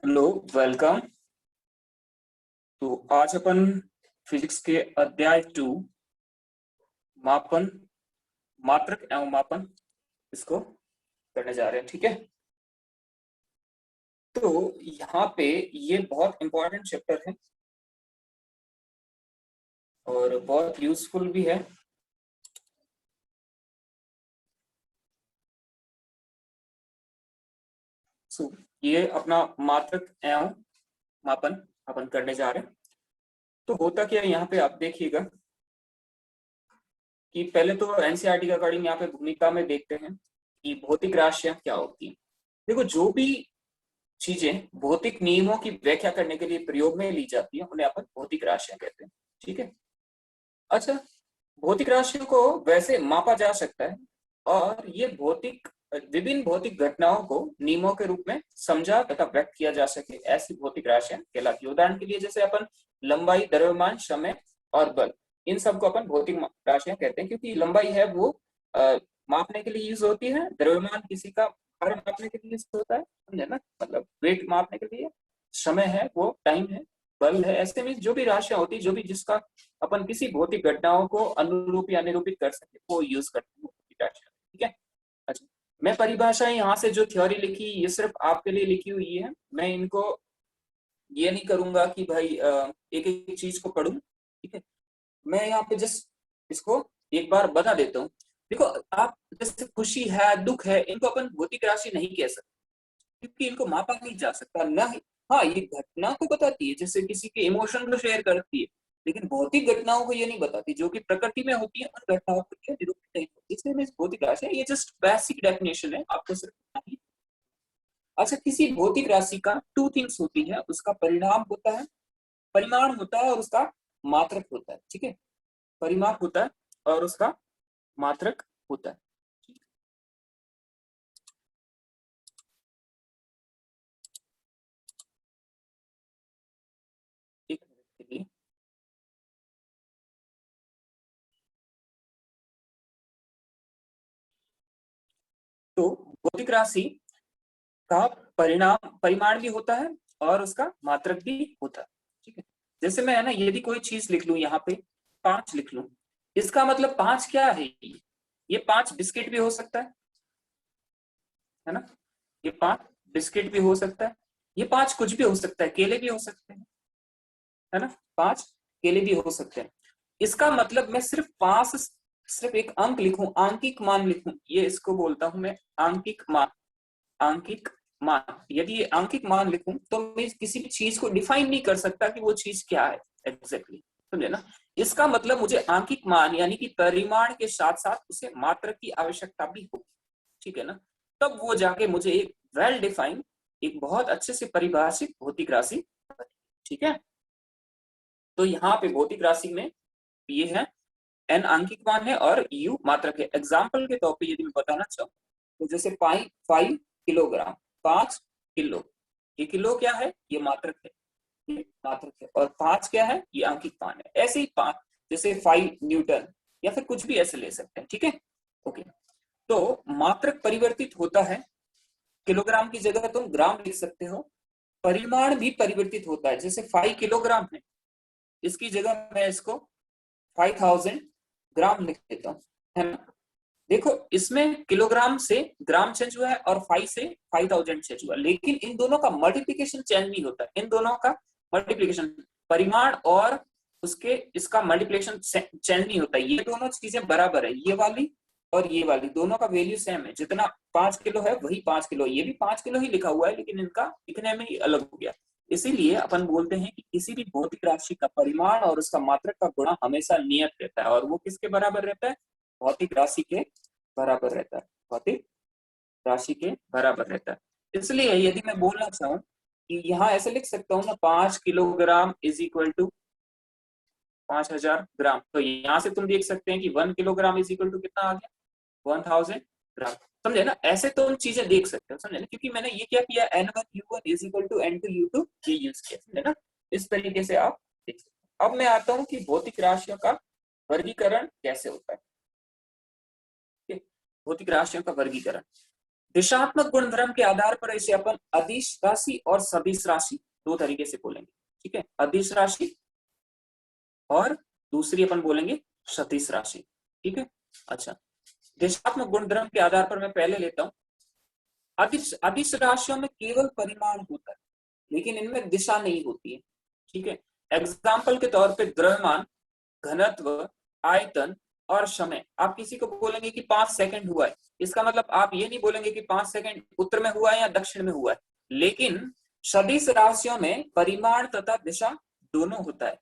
Hello, welcome. तो आज अपन physics के अध्याय 2 मापन, मात्रक एवं मापन इसको करने जा रहे हैं। ठीक है, तो यहाँ पे ये बहुत इंपॉर्टेंट चैप्टर है और बहुत यूजफुल भी है। ये अपना मात्रक एवं मापन अपन करने जा रहे हैं। तो होता क्या है यहाँ पे, आप देखिएगा कि पहले तो एनसीईआरटी का अकॉर्डिंग यहाँ पे भूमिका में देखते हैं कि भौतिक राशियां क्या होती हैं। देखो, जो भी चीजें भौतिक नियमों की व्याख्या करने के लिए प्रयोग में ली जाती है उन्हें अपन भौतिक राशियां कहते हैं। ठीक है। अच्छा, भौतिक राशियों को वैसे मापा जा सकता है और ये विभिन्न भौतिक घटनाओं को नियमों के रूप में समझा तथा व्यक्त किया जा सके, ऐसी भौतिक राशियां कहलाती है। उदाहरण के लिए जैसे अपन लंबाई, द्रव्यमान, समय और बल, इन सबको अपन भौतिक राशियां कहते हैं, क्योंकि लंबाई है वो मापने के लिए यूज होती है, द्रव्यमान किसी का भार मापने के लिए यूज होता है, समझे ना, मतलब वेट मापने के लिए, समय है वो टाइम है, बल है। ऐसे में जो भी राशियां होती है, जो भी जिसका अपन किसी भौतिक घटनाओं को अनुरूप या निरूपित कर सके, वो यूज करते हैं भौतिक राशियां। ठीक है। अच्छा, मैं परिभाषाएं यहाँ से जो थ्योरी लिखी ये सिर्फ आपके लिए लिखी हुई है। मैं इनको ये नहीं करूंगा कि भाई एक एक चीज को पढ़ूं। ठीक है, मैं यहाँ पे जस्ट इसको एक बार बता देता हूँ। देखो, आप जैसे खुशी है, दुख है, इनको अपन भौतिक राशि नहीं कह सकते क्योंकि इनको मापा नहीं जा सकता ना ही। हाँ, ये घटना को बताती है, जैसे किसी के इमोशन को शेयर करती है, लेकिन भौतिक घटनाओं को ये नहीं बताती। जो कि प्रकृति में होती है उन घटनाओं को ये निरूपित नहीं होती, इसलिए मैं भौतिक राशि है, ये जस्ट बेसिक डेफिनेशन है, आपको सिर्फ इतना ही। अच्छा, किसी भौतिक राशि का टू थिंग्स होती है, उसका परिणाम होता है, परिमाण होता है, और उसका मात्रक होता है। ठीक है, परिमाप होता है और उसका मात्रक होता है। एक मिनट के लिए। तो भौतिक राशि का परिमाण भी होता है और उसका मात्रक भी होता है। ठीक है, जैसे मैं है ना, यदि कोई चीज लिख लूं यहाँ पे, 5 लिख लूं, इसका मतलब 5 क्या है? ये 5 बिस्किट भी हो सकता है ना, ये 5 बिस्किट भी हो सकता है, ये 5 कुछ भी हो सकता है, केले भी हो सकते हैं, है ना, 5 केले भी हो सकते हैं। इसका मतलब मैं सिर्फ 5, सिर्फ एक अंक लिखूं, आंकिक मान लिखूं, ये इसको बोलता हूं मैं आंकिक मान। आंकिक मान, यदि ये आंकिक मान लिखूं तो मैं किसी भी चीज को डिफाइन नहीं कर सकता कि वो चीज क्या है एग्जैक्टली, समझे ना। इसका मतलब मुझे आंकिक मान यानी कि परिमाण के साथ साथ उसे मात्रक की आवश्यकता भी होगी। ठीक है ना, तब वो जाके मुझे एक वेल डिफाइंड, एक बहुत अच्छे से परिभाषित भौतिक राशि। ठीक है, तो यहाँ पे भौतिक राशि में ये है, एन आंकिक मान है और यू मात्रक है। एग्जाम्पल के तौर पे यदि मैं बताना चाहूँ तो जैसे 5 किलोग्राम, 5 किलो, ये किलो क्या है? ये मात्रक है, ये मात्रक है। और 5 क्या है? ये आंकिक मान है। ऐसे ही 5, जैसे 5 न्यूटन, या फिर कुछ भी ऐसे ले सकते हैं। ठीक है, ओके। तो मात्रक परिवर्तित होता है, किलोग्राम की जगह तुम ग्राम लिख सकते हो। परिमाण भी परिवर्तित होता है, जैसे 5 किलोग्राम है, इसकी जगह मैं इसको 5000 ग्राम लिख देता हूँ, है ना। देखो, इसमें किलोग्राम से ग्राम चेंज हुआ है और 5 से 5000 चेंज हुआ, लेकिन इन दोनों का मल्टीप्लीकेशन चेंज नहीं होता। इन दोनों का मल्टीप्लीकेशन, परिमाण और उसके इसका मल्टीप्लीकेशन चेंज नहीं होता। ये दोनों चीजें बराबर है, ये वाली और ये वाली, दोनों का वैल्यू सेम है। जितना 5 किलो है वही 5 किलो, ये भी 5 किलो ही लिखा हुआ है, लेकिन इनका लिखने में ही अलग हो गया। इसीलिए अपन बोलते हैं कि किसी भी भौतिक राशि का परिमाण और उसका मात्रक का गुणा हमेशा नियत रहता है, और वो किसके बराबर रहता है? भौतिक राशि के बराबर रहता है, भौतिक राशि के बराबर रहता है। इसलिए यदि मैं बोलना चाहूँ कि यहाँ ऐसे लिख सकता हूँ ना, 5 किलोग्राम इज इक्वल टू 5000 ग्राम, तो यहाँ से तुम देख सकते हैं कि 1 किलोग्राम इज इक्वल टू कितना आ गया? 1000 ग्राम। समझे ना, ऐसे तुम चीजें देख सकते हो, समझे ना, क्योंकि मैंने ये क्या किया, N1U1 is equal to N2U2 ये यूज किया, समझे ना। इस तरीके से आप देख सकते हो। अब मैं आता हूँ कि भौतिक राशियों का वर्गीकरण कैसे होता है। भौतिक राशियों का वर्गीकरण, दिशात्मक गुणधर्म के आधार पर इसे अपन अदिश राशि और सदिश राशि दो तरीके से बोलेंगे, ठीक है। अदिश राशि और दूसरी अपन बोलेंगे सदिश राशि, ठीक है। अच्छा, दिशात्मक गुणधर्म के आधार पर मैं पहले लेता हूं। अदिश अदिश राशियों में केवल परिमाण होता है, लेकिन इनमें दिशा नहीं होती है, ठीक है। एग्जाम्पल के तौर पे द्रव्यमान, घनत्व, आयतन और समय। आप किसी को बोलेंगे कि 5 सेकंड हुआ है, इसका मतलब आप ये नहीं बोलेंगे कि 5 सेकंड उत्तर में हुआ है या दक्षिण में हुआ है। लेकिन सदिश राशियों में परिमाण तथा दिशा दोनों होता है।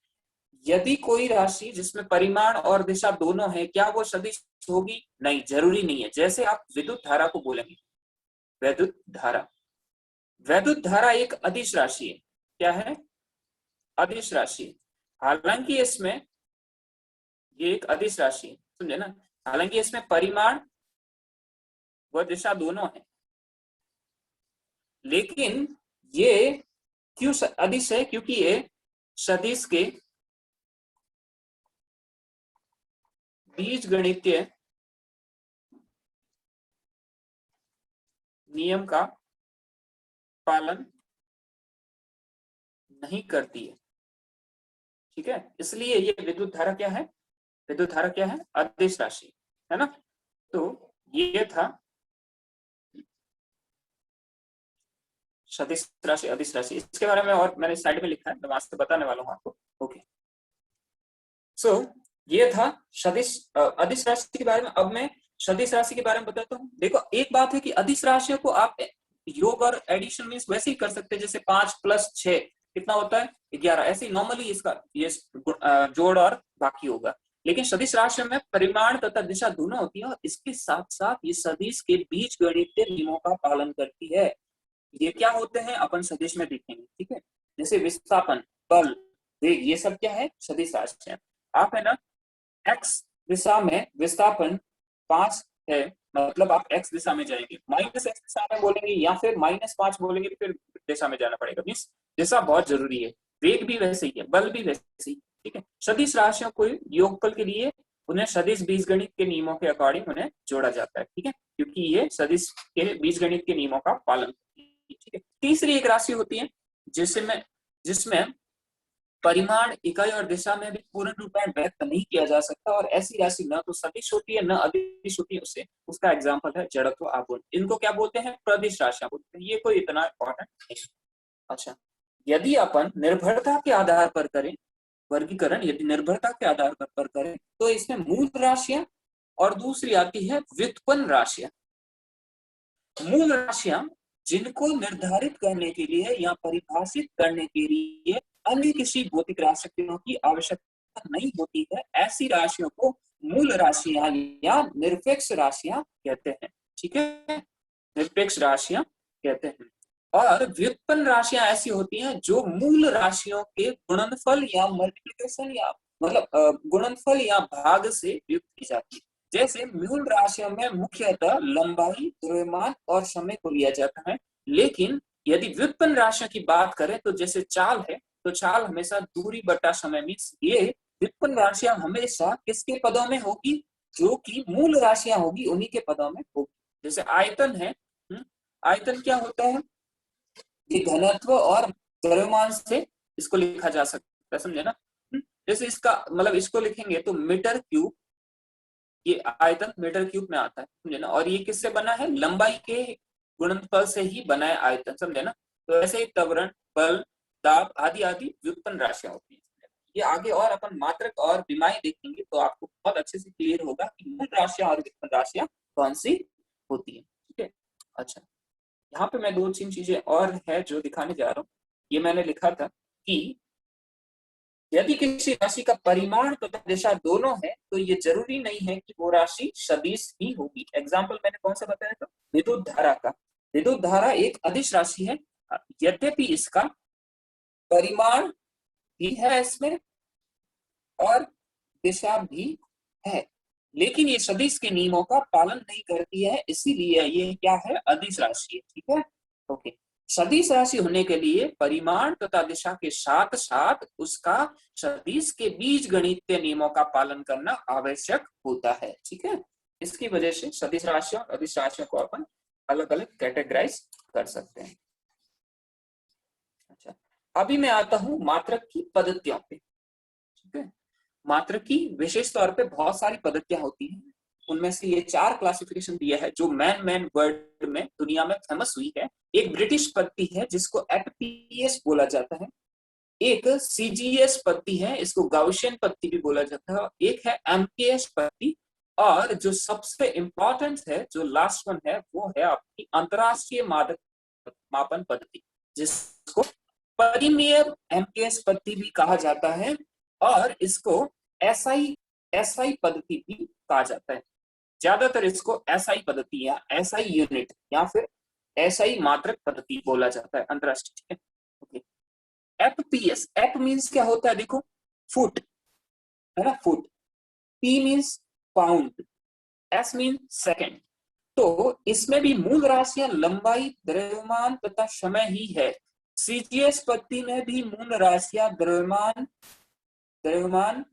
यदि कोई राशि जिसमें परिमाण और दिशा दोनों है, क्या वो सदिश होगी? नहीं, जरूरी नहीं है। जैसे आप विद्युत धारा को बोलेंगे, वैद्युत धारा, वैद्युत धारा एक अदिश राशि है। क्या है? अदिश राशि। हालांकि इसमें ये एक अदिश राशि है, समझे ना। हालांकि इसमें परिमाण व दिशा दोनों है, लेकिन ये क्यों अदिश है? क्योंकि ये सदिश के बीज गणितीय नियम का पालन नहीं करती है, ठीक है। इसलिए ये विद्युत धारा क्या है? विद्युत धारा क्या है? अदिश राशि, है ना। तो ये था सदिश राशि, अदिश राशि। इसके बारे में और मैंने साइड में लिखा है, मैं वहां से बताने वाला हूँ आपको। ओके, सो ये था सदिश अदिश राशि के बारे में। अब मैं सदिश राशि के बारे में बताता हूँ। देखो, एक बात है कि अदिश राशियों को आप योग और एडिशन मींस वैसे ही कर सकते हैं, जैसे 5 + 6 कितना होता है? 11। ऐसे ही नॉर्मली इसका ये जोड़ और बाकी होगा। लेकिन सदिश राशियों में परिमाण तथा दिशा दोनों होती है, और इसके साथ साथ ये सदिश के बीज गणितीय नियमों का पालन करती है। ये क्या होते हैं अपन सदिश में देखेंगे, ठीक है। जैसे विस्थापन, बल, वेग, ये सब क्या है? सदिश राशि है। आप है ना, एक्स दिशा में विस्थापन 5 है, मतलब आप एक्स दिशा में जाएंगे। माइनस एक्स दिशा में बोलेंगे या फिर -5 बोलेंगे, फिर दिशा में जाना पड़ेगा। मीन्स दिशा बहुत जरूरी है। वेग भी वैसे ही है, बल भी वैसे ही, ठीक है। सदिश राशियों को योगफल के लिए उन्हें सदिश बीजगणित के नियमों के अकॉर्डिंग उन्हें जोड़ा जाता है, ठीक है, क्योंकि ये सदिश के बीजगणित के नियमों का पालन करती है, ठीक है। तीसरी एक राशि होती है जिसमें परिमाण, इकाई और दिशा में भी पूर्ण रूप में व्यक्त नहीं किया जा सकता, और ऐसी राशि न तो सदिश होती है न अदिश होती है। उससे उसका एग्जाम्पल है जड़त्व, आघूर्ण। इनको क्या बोलते हैं? प्रदिश राशियां बोलते हैं। ये कोई इतना इंपॉर्टेंट नहीं। अच्छा, यदि अपन निर्भरता के आधार पर करें वर्गीकरण, यदि निर्भरता के आधार पर करें, तो इसमें मूल राशियां और दूसरी आती है व्युत्पन्न राशियां। मूल राशियां जिनको निर्धारित करने के लिए या परिभाषित करने के लिए अन्य किसी भौतिक राशियों की आवश्यकता नहीं होती है, ऐसी राशियों को मूल राशियां या निरपेक्ष राशियां कहते हैं, ठीक है। निरपेक्ष राशियां कहते हैं। और व्युत्पन्न राशियां ऐसी होती हैं जो मूल राशियों के गुणनफल या मल्टीप्लिकेशन या मतलब गुणनफल या भाग से व्युक्त की जाती है। जैसे मूल राशियों में मुख्यतः लंबाई, द्रव्यमान और समय को लिया जाता है, लेकिन यदि व्युत्पन्न राशियों की बात करें तो जैसे चाल है, तो चाल हमेशा दूरी बटा समय मीन्स ये व्युत्पन्न राशियां हमेशा किसके पदों में होगी? जो कि मूल राशियां होगी उन्हीं के पदों में होगी। जैसे आयतन है, आयतन क्या होता है? ये घनत्व और द्रव्यमान से इसको लिखा जा सकता है, समझे ना। जैसे इसका मतलब इसको लिखेंगे तो मीटर क्यूब, ये आयतन मीटर क्यूब में आता है, समझे ना। और ये किससे बना है? लंबाई के गुणनफल से ही बना है आयतन, समझे ना। तो ऐसे ही त्वरण, बल, दाब आदि आदि व्युत्पन्न राशियां होती है। ये आगे और अपन मात्रक और विमाएं देखेंगे तो आपको बहुत अच्छे से क्लियर होगा कि मूल राशियां और व्युत्पन्न राशियां कौन सी होती है, ठीक है। अच्छा, यहाँ पे मैं 2-3 चीजें और है जो दिखाने जा रहा हूँ। ये मैंने लिखा था कि यदि किसी राशि का परिमाण तथा दिशा दोनों है, तो ये जरूरी नहीं है कि वो राशि सदिश ही होगी। एग्जाम्पल मैंने कौन सा बताया था? विद्युत धारा का। विद्युत धारा एक अदिश राशि है, यद्यपि इसका परिमाण भी है इसमें और दिशा भी है, लेकिन ये सदिश के नियमों का पालन नहीं करती है, इसीलिए ये क्या है? अदिश राशि है, ठीक है। ओके, सदिश राशि होने के लिए परिमाण तथा दिशा के साथ साथ उसका सदिश के बीज गणितीय नियमों का पालन करना आवश्यक होता है, ठीक है। इसकी वजह से सदिश राशियों और अदिश राशियों को अपन अलग अलग कैटेगराइज कर सकते हैं। अच्छा, अभी मैं आता हूं मात्रक की पद्धतियों पे। ठीक है, मात्रक की विशेष तौर पे बहुत सारी पद्धतियां होती हैं। उनमें से ये 4 क्लासिफिकेशन दिया है जो मैन वर्ड में दुनिया में फेमस हुई है। एक ब्रिटिश पद्धति है जिसको एपीएस बोला जाता है, एक सीजीएस पद्धति है, इसको गाउशियन पद्धति भी बोला जाता है, एक है एमकेएस पद्धति, और जो सबसे इंपॉर्टेंट है, जो लास्ट वन है, वो है आपकी अंतरराष्ट्रीय मादक मापन पद्धति, जिसको परिमेय एमकेएस पद्धति भी कहा जाता है, और इसको एसआई एसआई पद्धति भी कहा जाता है। ज्यादातर इसको एसआई पद्धति या एसआई यूनिट या फिर एसआई मात्रक पद्धति बोला जाता है अंतरराष्ट्रीय। ओके, एफपीएस, एफ मीन्स क्या होता है, देखो फुट, है ना, foot. P means pound, S mean second. तो इसमें भी मूल राशियां लंबाई, द्रव्यमान तथा समय ही है। सीजीएस पद्धति में भी मूल राशियां द्रव्यमान द्रव्यमान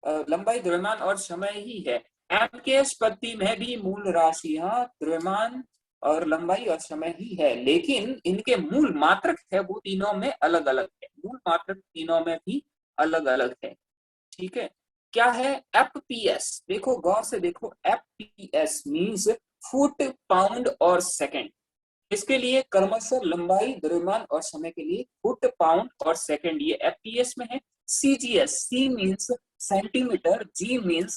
लंबाई, द्रव्यमान और समय ही है। एमकेएस पद्धति में भी मूल राशियां द्रव्यमान और लंबाई और समय ही है, लेकिन इनके मूल मात्रक है वो तीनों में अलग अलग है। मूल मात्रक तीनों में भी अलग अलग है। ठीक है, क्या है एफपीएस, देखो गौर से देखो, एफपीएस मींस फुट, पाउंड और सेकंड। इसके लिए क्रमशः लंबाई, द्रव्यमान और समय के लिए फुट, पाउंड और सेकंड, ये एफपीएस में है। सीजीएस, सी मींस सेंटीमीटर, जी मींस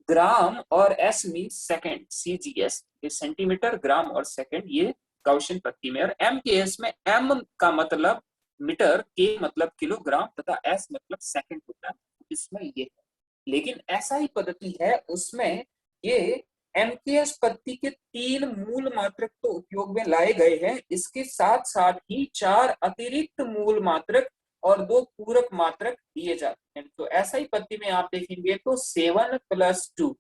ग्राम और एस मींस सेकंड। सीजीएस ये सेंटीमीटर, ग्राम और सेकंड, ये गाउशियन पद्धति में। और एमकेएस में एम का मतलब मीटर, के मतलब किलोग्राम तथा एस मतलब सेकंड होता है, इसमें ये है। लेकिन एसआई पद्धति है, उसमें ये एमकेएस पद्धति के 3 मूल मात्रक तो उपयोग में लाए गए हैं, इसके साथ साथ ही 4 अतिरिक्त मूल मात्रक और 2 पूरक मात्रक दिए जाते हैं। तो एसआई पद्धति में आप देखेंगे तो 7 + 2,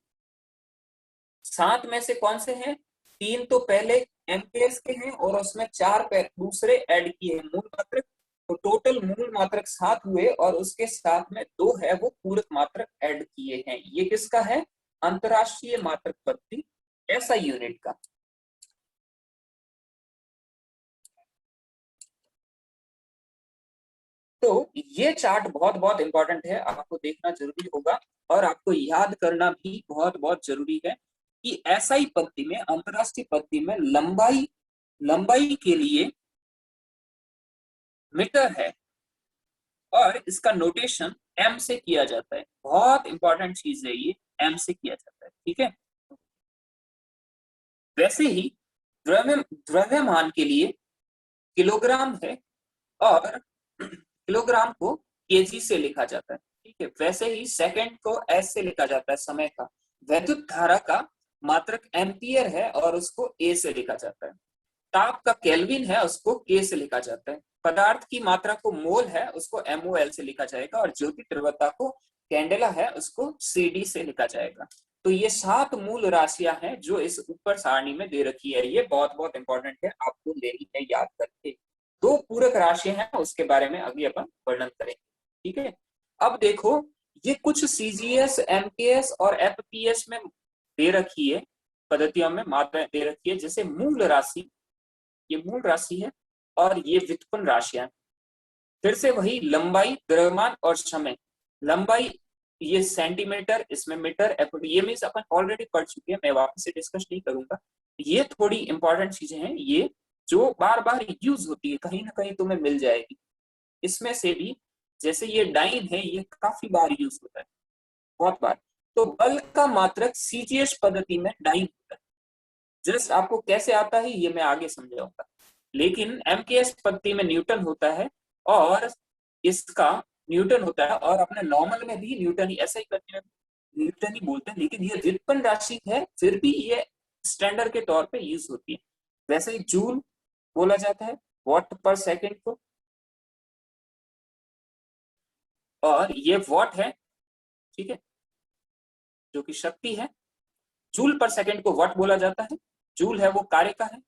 7 में से कौन से हैं, 3 तो पहले एमकेएस के हैं और उसमें 4 दूसरे ऐड किए हैं मूल मात्रक, तो टोटल मूल मात्रक 7 हुए, और उसके साथ में 2 है वो पूरक मात्रक ऐड किए हैं। ये किसका है, अंतरराष्ट्रीय मात्रक पद्धति, ऐसा यूनिट का। तो ये चार्ट बहुत बहुत इंपॉर्टेंट है, आपको देखना जरूरी होगा, और आपको याद करना भी बहुत बहुत जरूरी है कि एसआई पद्धति में, अंतरराष्ट्रीय पद्धति में लंबाई लंबाई के लिए मीटर है, और इसका नोटेशन एम से किया जाता है। बहुत इंपॉर्टेंट चीज है ये, एम से किया जाता है। ठीक है, वैसे ही द्रव्यमान के लिए किलोग्राम है, और किलोग्राम को केजी से लिखा जाता है। ठीक है, वैसे ही सेकंड को एस से लिखा जाता है, समय का। वैद्युत धारा का मात्रक एम्पियर है, और उसको ए से लिखा जाता है। ताप का केल्विन है, उसको के से लिखा जाता है। पदार्थ की मात्रा को मोल है, उसको एमओएल से लिखा जाएगा, और ज्योति तीव्रता को कैंडेला है, उसको सीडी से लिखा जाएगा। तो ये 7 मूल राशियां हैं जो इस ऊपर सारणी में दे रखी है। ये बहुत बहुत इंपॉर्टेंट है, आपको लेनी है याद करके। 2 पूरक राशियां हैं, उसके बारे में अभी अपन वर्णन करेंगे। ठीक है, अब देखो, ये कुछ सीजीएस, एमकेएस और एफपीएस में दे रखी है, पद्धतियों में मात्राएं दे रखी है। जैसे मूल राशि, ये मूल राशि है, और ये व्युत्पन्न राशियां। फिर से वही लंबाई, द्रव्यमान और समय। लंबाई ये सेंटीमीटर, इसमें मीटर, ये मीन्स अपन ऑलरेडी पढ़ चुके हैं, मैं वापस से डिस्कस नहीं करूंगा। ये थोड़ी इंपॉर्टेंट चीजें हैं, ये जो बार बार यूज होती है, कहीं ना कहीं तुम्हें मिल जाएगी। इसमें से भी जैसे ये डाइन है, ये काफी बार यूज होता है, बहुत बार। तो बल का मात्रक सीजीएस पद्धति में डाइन होता है। जस्ट आपको कैसे आता है ये मैं आगे समझाऊंगा। लेकिन एमकेएस पद्धति में न्यूटन होता है, और इसका न्यूटन होता है, और अपने नॉर्मल में भी न्यूटन ही, ऐसा ही पद्धति में न्यूटन ही बोलते हैं, लेकिन ये व्युत्पन्न राशि है, फिर भी ये स्टैंडर्ड के तौर पे यूज होती है। वैसे ही जूल बोला जाता है वॉट पर सेकंड को, और ये वॉट है, ठीक है, जो कि शक्ति है। जूल पर सेकंड को वॉट बोला जाता है, जूल है वो कार्य का है,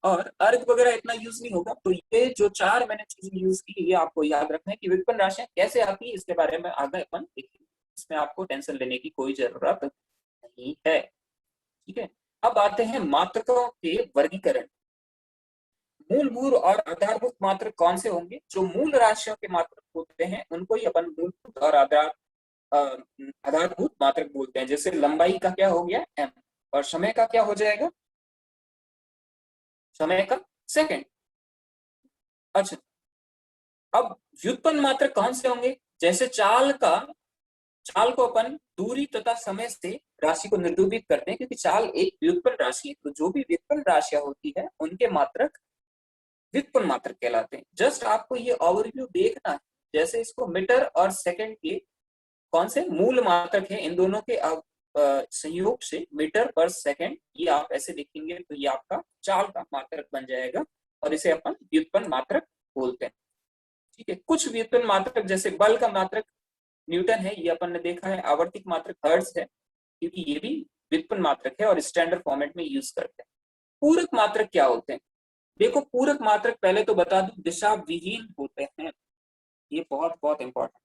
और अर्ग वगैरह इतना यूज नहीं होगा। तो ये जो 4 मैंने चीजें यूज की, ये आपको याद रखना है कि व्युत्पन्न राशियां कैसे आती है, इसके बारे में आगे अपन देखेंगे। इसमें आपको टेंशन लेने की कोई जरूरत नहीं है। ठीक है, अब आते हैं मात्रकों के वर्गीकरण। मूलभूत और आधारभूत मात्रक कौन से होंगे? जो मूल राशियों के मात्रक होते हैं उनको ही अपन मूलभूत और आधारभूत मात्रक बोलते हैं। जैसे लंबाई का क्या हो गया? m, और समय का क्या हो जाएगा? समय का सेकंड। अच्छा, अब व्युत्पन्न मात्रक कौन से होंगे? जैसे चाल को अपन दूरी तथा समय से राशि को निरूपित करते हैं, क्योंकि चाल एक व्युत्पन्न राशि है। तो जो भी व्युत्पन्न राशियां होती है उनके मात्रक व्युत्पन्न मात्रक कहलाते हैं। जस्ट आपको ये ओवरव्यू देखना है। जैसे इसको मीटर और सेकंड के कौन से मूल मात्रक है, इन दोनों के संयोग से मीटर पर सेकंड, ये आप ऐसे देखेंगे तो ये आपका चाल का मात्रक बन जाएगा और इसे अपन व्युत्पन्न मात्रक बोलते हैं। ठीक है, कुछ व्युत्पन्न मात्रक जैसे बल का मात्रक न्यूटन है, ये अपन ने देखा है। आवर्तिक मात्रक हर्ट्ज है, क्योंकि ये भी व्युत्पन्न मात्रक है और स्टैंडर्ड फॉर्मेट में यूज करते हैं। पूरक मात्रक क्या होते हैं? देखो, पूरक मात्रक पहले तो बता दूं, दिशा विहीन होते हैं। ये बहुत बहुत इंपॉर्टेंट।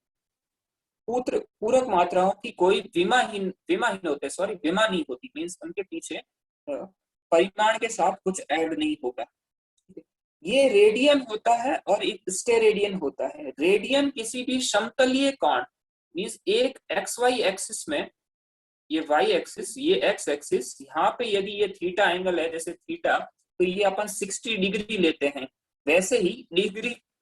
पूरक मात्राओं की कोई विमाहीन होते हैं, सॉरी विमा नहीं होती, मीन्स उनके पीछे परिमाण के साथ कुछ ऐड नहीं होगा। ये रेडियन होता है और एक स्टेरेडियन होता है। रेडियन किसी भी समतलीय कोण, मीन्स एक एक्स वाई एक्सिस में, ये वाई एक्सिस, ये एक्स एक्सिस, यहाँ पे यदि ये थीटा एंगल है, जैसे थीटा, तो ये अपन 60 डिग्री लेते हैं। वैसे ही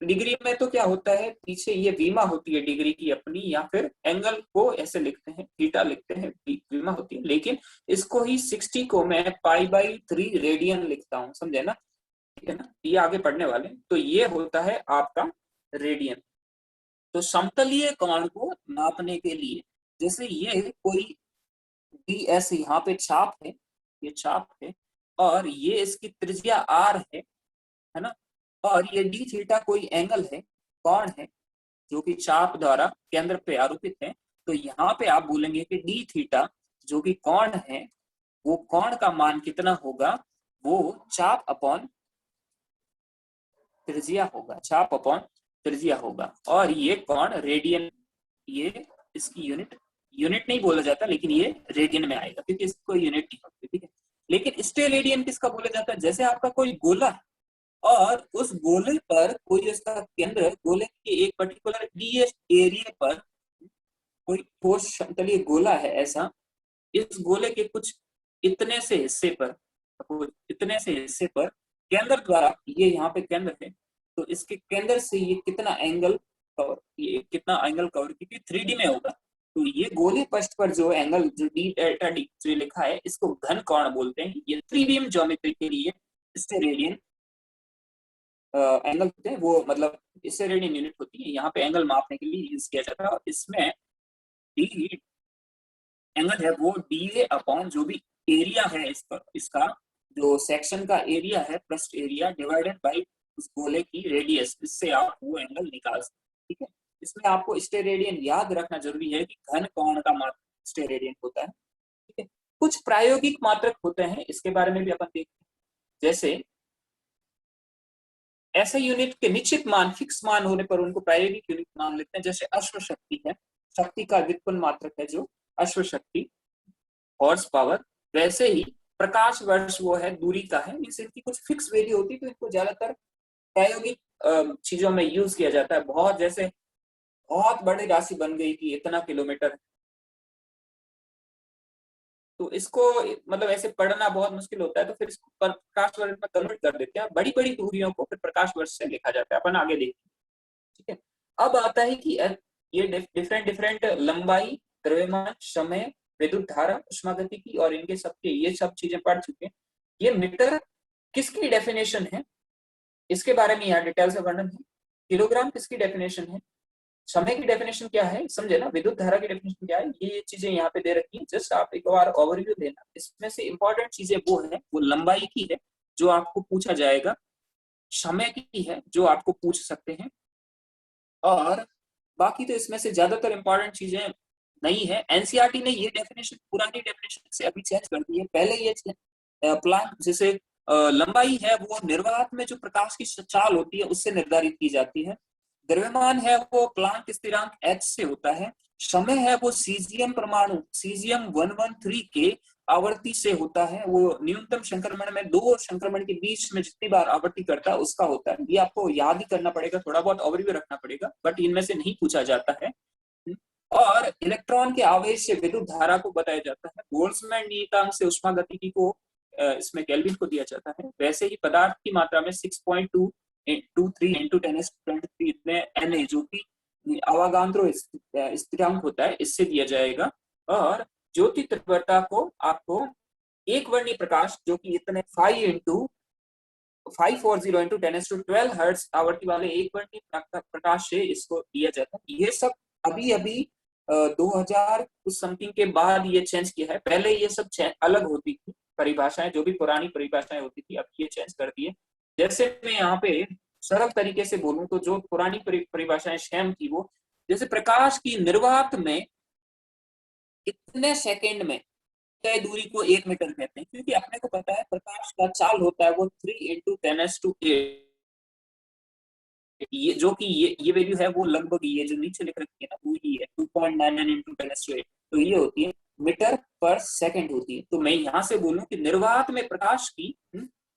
डिग्री में तो क्या होता है, पीछे ये विमा होती है डिग्री की अपनी, या फिर एंगल को ऐसे लिखते हैं, थीटा लिखते हैं, विमा होती है। लेकिन इसको ही 60 को मैं π/3 रेडियन लिखता हूँ, समझे ना? ठीक है ना, ये आगे पढ़ने वाले। तो ये होता है आपका रेडियन। तो समतलीय कोण को नापने के लिए, जैसे ये कोई ds यहाँ पे चाप है, ये चाप है, और ये इसकी त्रिज्या r है ना, और ये डी थीटा कोई एंगल है, कोण है, जो कि चाप द्वारा केंद्र पे आरोपित है। तो यहाँ पे आप बोलेंगे कि डी थीटा जो कि कोण है, वो कोण का मान कितना होगा? वो चाप अपॉन त्रिज्या होगा, चाप अपॉन त्रिज्या होगा। और ये कोण रेडियन, ये इसकी यूनिट नहीं बोला जाता, लेकिन ये रेडियन में आएगा क्योंकि इसको यूनिट नहीं होती। ठीक है, लेकिन स्टेरेडियन किसका बोला जाता है? जैसे आपका कोई गोला है और उस गोले पर कोई इसका केंद्र, गोले के एक पर्टिकुलर डीएस एरिया पर कोई ठोस समतलीय गोला है ऐसा, इस गोले के कुछ इतने से हिस्से पर, केंद्र द्वारा, ये यहाँ पे केंद्र है, तो इसके केंद्र से ये कितना एंगल कवर, ये कितना एंगल कवर, क्योंकि 3D में होगा। तो ये गोले पृष्ठ पर जो एंगल, जो डी डेल्टा डी जो लिखा है, इसको घन कोण बोलते हैं। ये 3D ज्योमेट्री के लिए स्टेरेडियन एंगल होते हैं, वो मतलब स्टेरेडियन यूनिट होती है, यहाँ पे एंगल मापने के लिए यूज किया जाता है। और इसमें डी एंगल है वो डी अपॉन जो भी एरिया है इसका जो सेक्शन का एरिया है, पृष्ठ एरिया, डिवाइडेड बाय उस गोले की रेडियस, इससे आप वो एंगल निकाल सकते। ठीक है, इसमें आपको स्टेरेडियन याद रखना जरूरी है कि घन कोण का मात्रक स्टेरेडियन होता है। ठीक है, कुछ प्रायोगिक मात्रक होते हैं, इसके बारे में भी अपन देखते हैं। जैसे ऐसे यूनिट के निश्चित मान, फिक्स मान होने पर उनको प्रायोगिक यूनिट मान लेते हैं। जैसे अश्व शक्ति है, शक्ति का व्युत्पन्न मात्रक है जो अश्व शक्ति, हॉर्स पावर। वैसे ही प्रकाश वर्ष वो है, दूरी का है, मींस इनकी कुछ फिक्स वैल्यू होती है, तो इनको ज्यादातर प्रायोगिक चीजों में यूज किया जाता है। बहुत जैसे बहुत बड़ी राशि बन गई कि इतना किलोमीटर, तो इसको मतलब ऐसे पढ़ना बहुत मुश्किल होता है, तो फिर इसको प्रकाश वर्ष में कन्वर्ट कर देते हैं। बड़ी बड़ी दूरियों को फिर प्रकाश वर्ष से लिखा जाता है, अपन आगे देखते हैं। ठीक है, अब आता है कि ये डिफरेंट लंबाई, द्रव्यमान, समय, विद्युत धारा, उष्मागतिकी और इनके सबके, ये सब चीजें पढ़ चुके हैं। ये मीटर किसकी डेफिनेशन है, इसके बारे में यहाँ डिटेल से वर्णन है। किलोग्राम किसकी डेफिनेशन है, समय की डेफिनेशन क्या है, समझे ना, विद्युत धारा की डेफिनेशन क्या है, ये चीजें यहाँ पे दे रखी है। जस्ट आप एक बार ओवरव्यू देना। इसमें से इंपॉर्टेंट चीजें वो है, वो लंबाई की है जो आपको पूछा जाएगा, समय की है जो आपको पूछ सकते हैं, और बाकी तो इसमें से ज्यादातर इंपॉर्टेंट चीजें नहीं है। एनसीईआरटी ने ये डेफिनेशन पुरानी डेफिनेशन से अभी चेंज कर दी है। पहले ये प्लान, जैसे लंबाई है वो निर्वात में जो प्रकाश की चाल होती है उससे निर्धारित की जाती है। द्रव्यमान है वो प्लांक स्थिरांक h से होता है। समय है वो सीजियम परमाणु, सीजियम 113 के आवर्ती से होता है, वो न्यूनतम संक्रमण में दो संक्रमण के बीच में जितनी बार आवर्ती करता है उसका होता है। ये आपको याद ही करना पड़ेगा, थोड़ा बहुत ओवरव्यू रखना पड़ेगा, बट इनमें से नहीं पूछा जाता है। और इलेक्ट्रॉन के आवेश से विद्युत धारा को बताया जाता है। बोल्ट्जमैन नियतांक से उष्मागतिकी को इसमें केल्विन को दिया जाता है। वैसे ही पदार्थ की मात्रा में 6.23 इंटू 10⁻³ इतने Na, जो कि अवागाद्रो स्थिरांक होता है, इससे दिया जाएगा। और ज्योति तीव्रता को आपको एक वर्णीय प्रकाश जो कि इतने 540 इंटू 10⁻12 हर्ट्ज आवृत्ति वाले एक वर्णीय प्रकाश से इसको दिया जाता है। ये सब अभी अभी 2000 कुछ समथिंग के बाद ये चेंज किया है। पहले ये सब अलग होती थी परिभाषाएं, जो भी पुरानी परिभाषाएं होती थी, अब ये चेंज कर दिए। जैसे मैं यहाँ पे सरल तरीके से बोलूं तो जो पुरानी परिभाषाएं सेम थी वो, जैसे प्रकाश की निर्वात में इतने सेकंड में तय दूरी को 1 मीटर कहते हैं, क्योंकि अपने को पता है प्रकाश का चाल होता है वो 3 इंटू 10⁸, ये जो कि ये वैल्यू है वो लगभग ये जो नीचे लिख रखी है ना वो ही है 2.99 इंटू 10⁸, तो ये होती है मीटर पर सेकंड होती है। तो मैं यहाँ से बोलूं कि निर्वात में प्रकाश की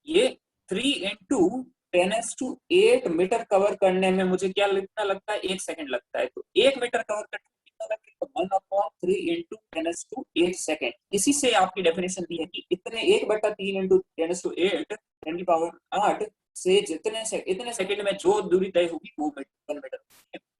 ये 3 इंटू 10⁸ मीटर कवर करने में मुझे क्या कितना लगता है, 1 सेकंड लगता है। तो 1 मीटर कवर करने में कितना लगेगा, 1/3 इंटू 10⁸ सेकंड। इसी से आपकी डेफिनेशन दी है कि इतने 1/3 इंटू 10⁸ 10⁸8 से इतने सेकंड में जो दूरी तय होगी वो 1 मीटर।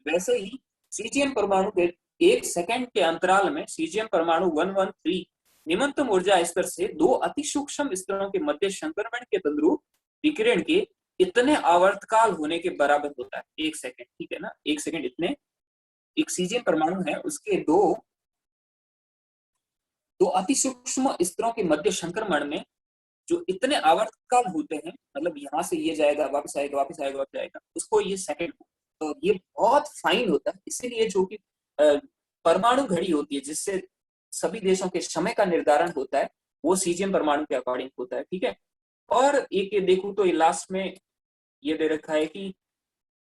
वैसे ही सीजियम परमाणु के 1 सेकंड के अंतराल में सीजियम परमाणु 113 निम्नतम ऊर्जा स्तर से 2 अति सूक्ष्म स्तरों के मध्य संक्रमण के तद्रुप विकिरण के इतने आवर्तकाल होने के बराबर होता है। 1 सेकंड, ठीक है ना, 1 सेकंड इतने एक सीजियम परमाणु है उसके दो अति सूक्ष्म स्तरों के मध्य संक्रमण में जो इतने आवर्तकाल होते हैं, मतलब यहाँ से ये जाएगा वापस आएगा वापस आएगा वापस आएगा, उसको ये सेकंड, तो ये बहुत फाइन होता है। इसीलिए जो कि परमाणु घड़ी होती है जिससे सभी देशों के समय का निर्धारण होता है, वो सीजियम परमाणु के अकॉर्डिंग होता है, ठीक है। और एक देखो तो लास्ट में ये दे रखा है कि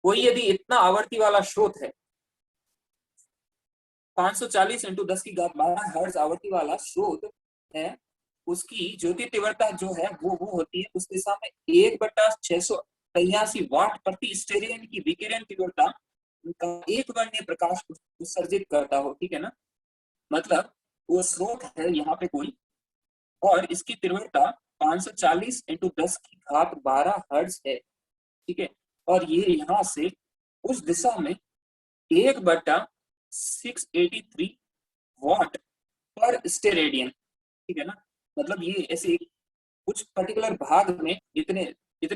कोई यदि इतना आवर्ती वाला स्रोत है 540 इंटू 10⁻12 हर्ट्ज आवर्ती वाला स्रोत है, उसकी ज्योति तीव्रता जो है वो होती है उस दिशा में 1/683 वाट प्रति स्टेरियन की विकिरण तीव्रता का एक वर्णीय प्रकाश उत्सर्जित करता हो, ठीक है ना। मतलब वो स्रोत है यहाँ पे कोई, और इसकी तीव्रता 540 इंटू 10⁻12 हर्ट्ज है, ठीक है। और ये यहाँ से उस दिशा में 1/683 वाट पर स्टेरेडियन, ठीक है ना। मतलब ये ऐसे कुछ पर्टिकुलर भाग में इतने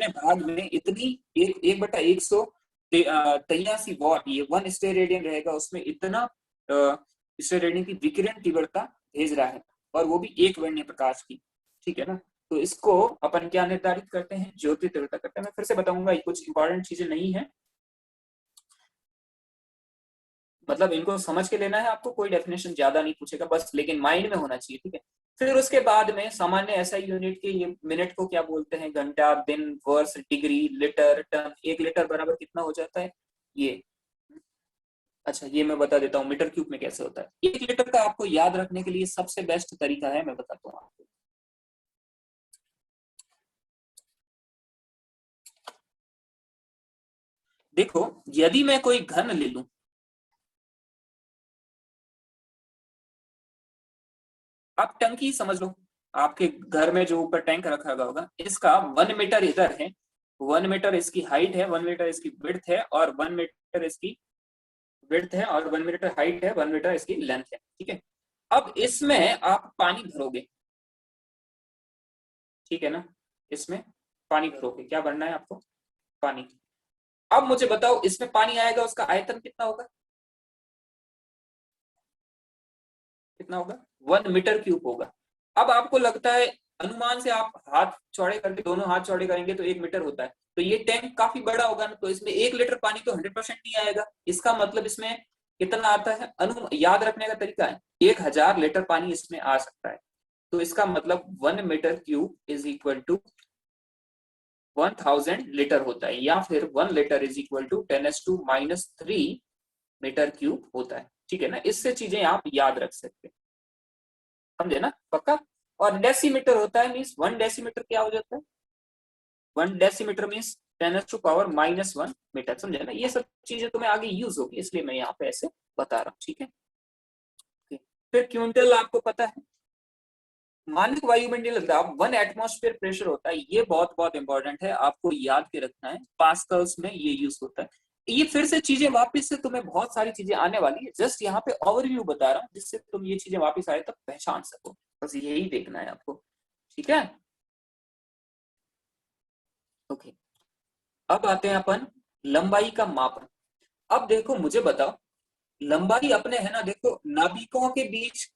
भाग में इतनी 1/183 वाट ये 1 स्टेरेडियन रहेगा, उसमें इतना स्टेरेडियन की विकिरण तीव्रता भेज रहा है, और वो भी एक वर्णीय प्रकाश की, ठीक है ना। तो इसको अपन क्या निर्धारित करते हैं, ज्योति तीव्रता करते हैं। मैं फिर से बताऊंगा, ये कुछ इंपॉर्टेंट चीजें नहीं है, मतलब इनको समझ के लेना है आपको, कोई डेफिनेशन ज्यादा नहीं पूछेगा बस, लेकिन माइंड में होना चाहिए, ठीक है। फिर उसके बाद में सामान्य एसआई यूनिट के ये मिनट को क्या बोलते हैं, घंटा, दिन, वर्ष, डिग्री, लीटर, टन। 1 लीटर बराबर कितना हो जाता है ये, अच्छा ये मैं बता देता हूँ मीटर क्यूब में कैसे होता है। 1 लीटर का आपको याद रखने के लिए सबसे बेस्ट तरीका है, मैं बताता हूँ आपको। देखो यदि मैं कोई घन ले लूं, आप टंकी समझ लो, आपके घर में जो ऊपर टैंक रखा होगा, इसका 1 मीटर इधर है, 1 मीटर इसकी हाइट है, 1 मीटर इसकी विड्थ है, और 1 मीटर इसकी विड्थ है, और 1 मीटर हाइट है, 1 मीटर इसकी लेंथ है, ठीक है। अब इसमें आप पानी भरोगे, ठीक है ना, इसमें पानी भरोगे, क्या भरना है आपको, पानी। अब मुझे बताओ इसमें पानी आएगा, उसका आयतन कितना होगा, कितना होगा, 1 मीटर क्यूब होगा। अब आपको लगता है, अनुमान से आप हाथ चौड़े करके, दोनों हाथ चौड़े करेंगे तो 1 मीटर होता है, तो ये टैंक काफी बड़ा होगा ना, तो इसमें 1 लीटर पानी तो 100% नहीं आएगा। इसका मतलब इसमें कितना आता है, याद रखने का तरीका है, 1000 लीटर पानी इसमें आ सकता है। तो इसका मतलब 1 metre cube is equal to 1000 litre होता है, या फिर 1 litre is equal to 10⁻³ metre cube होता है, ठीक है ना। इससे चीजें आप याद रख सकते हैं, समझे ना, पक्का। और डेसीमीटर होता है मीन्स 1 डेसीमीटर क्या हो जाता है, 1 डेसीमीटर मीन्स 10⁻⁻1 मीटर, समझे ना। ये सब चीजें तुम्हें आगे यूज होगी, इसलिए मैं यहाँ पे ऐसे बता रहा हूँ, ठीक है। फिर क्विंटल आपको पता है, मानक वायुमंडलीय दाब 1 एटमॉस्फेयर प्रेशर होता है, ये बहुत बहुत इंपॉर्टेंट है, आपको याद के रखना है, पास्कल्स में ये यूज होता है। ये फिर से चीजें वापस से तुम्हें बहुत सारी चीजें आने वाली है, जस्ट यहाँ पे ओवरव्यू बता रहा हूँ जिससे तुम ये चीजें वापस आए तब पहचान सको, बस यही देखना है आपको, ठीक है। ओके, अब आते हैं अपन लंबाई का मापन। अब देखो मुझे बताओ, लंबाई अपने है ना, देखो नाभिकों के बीच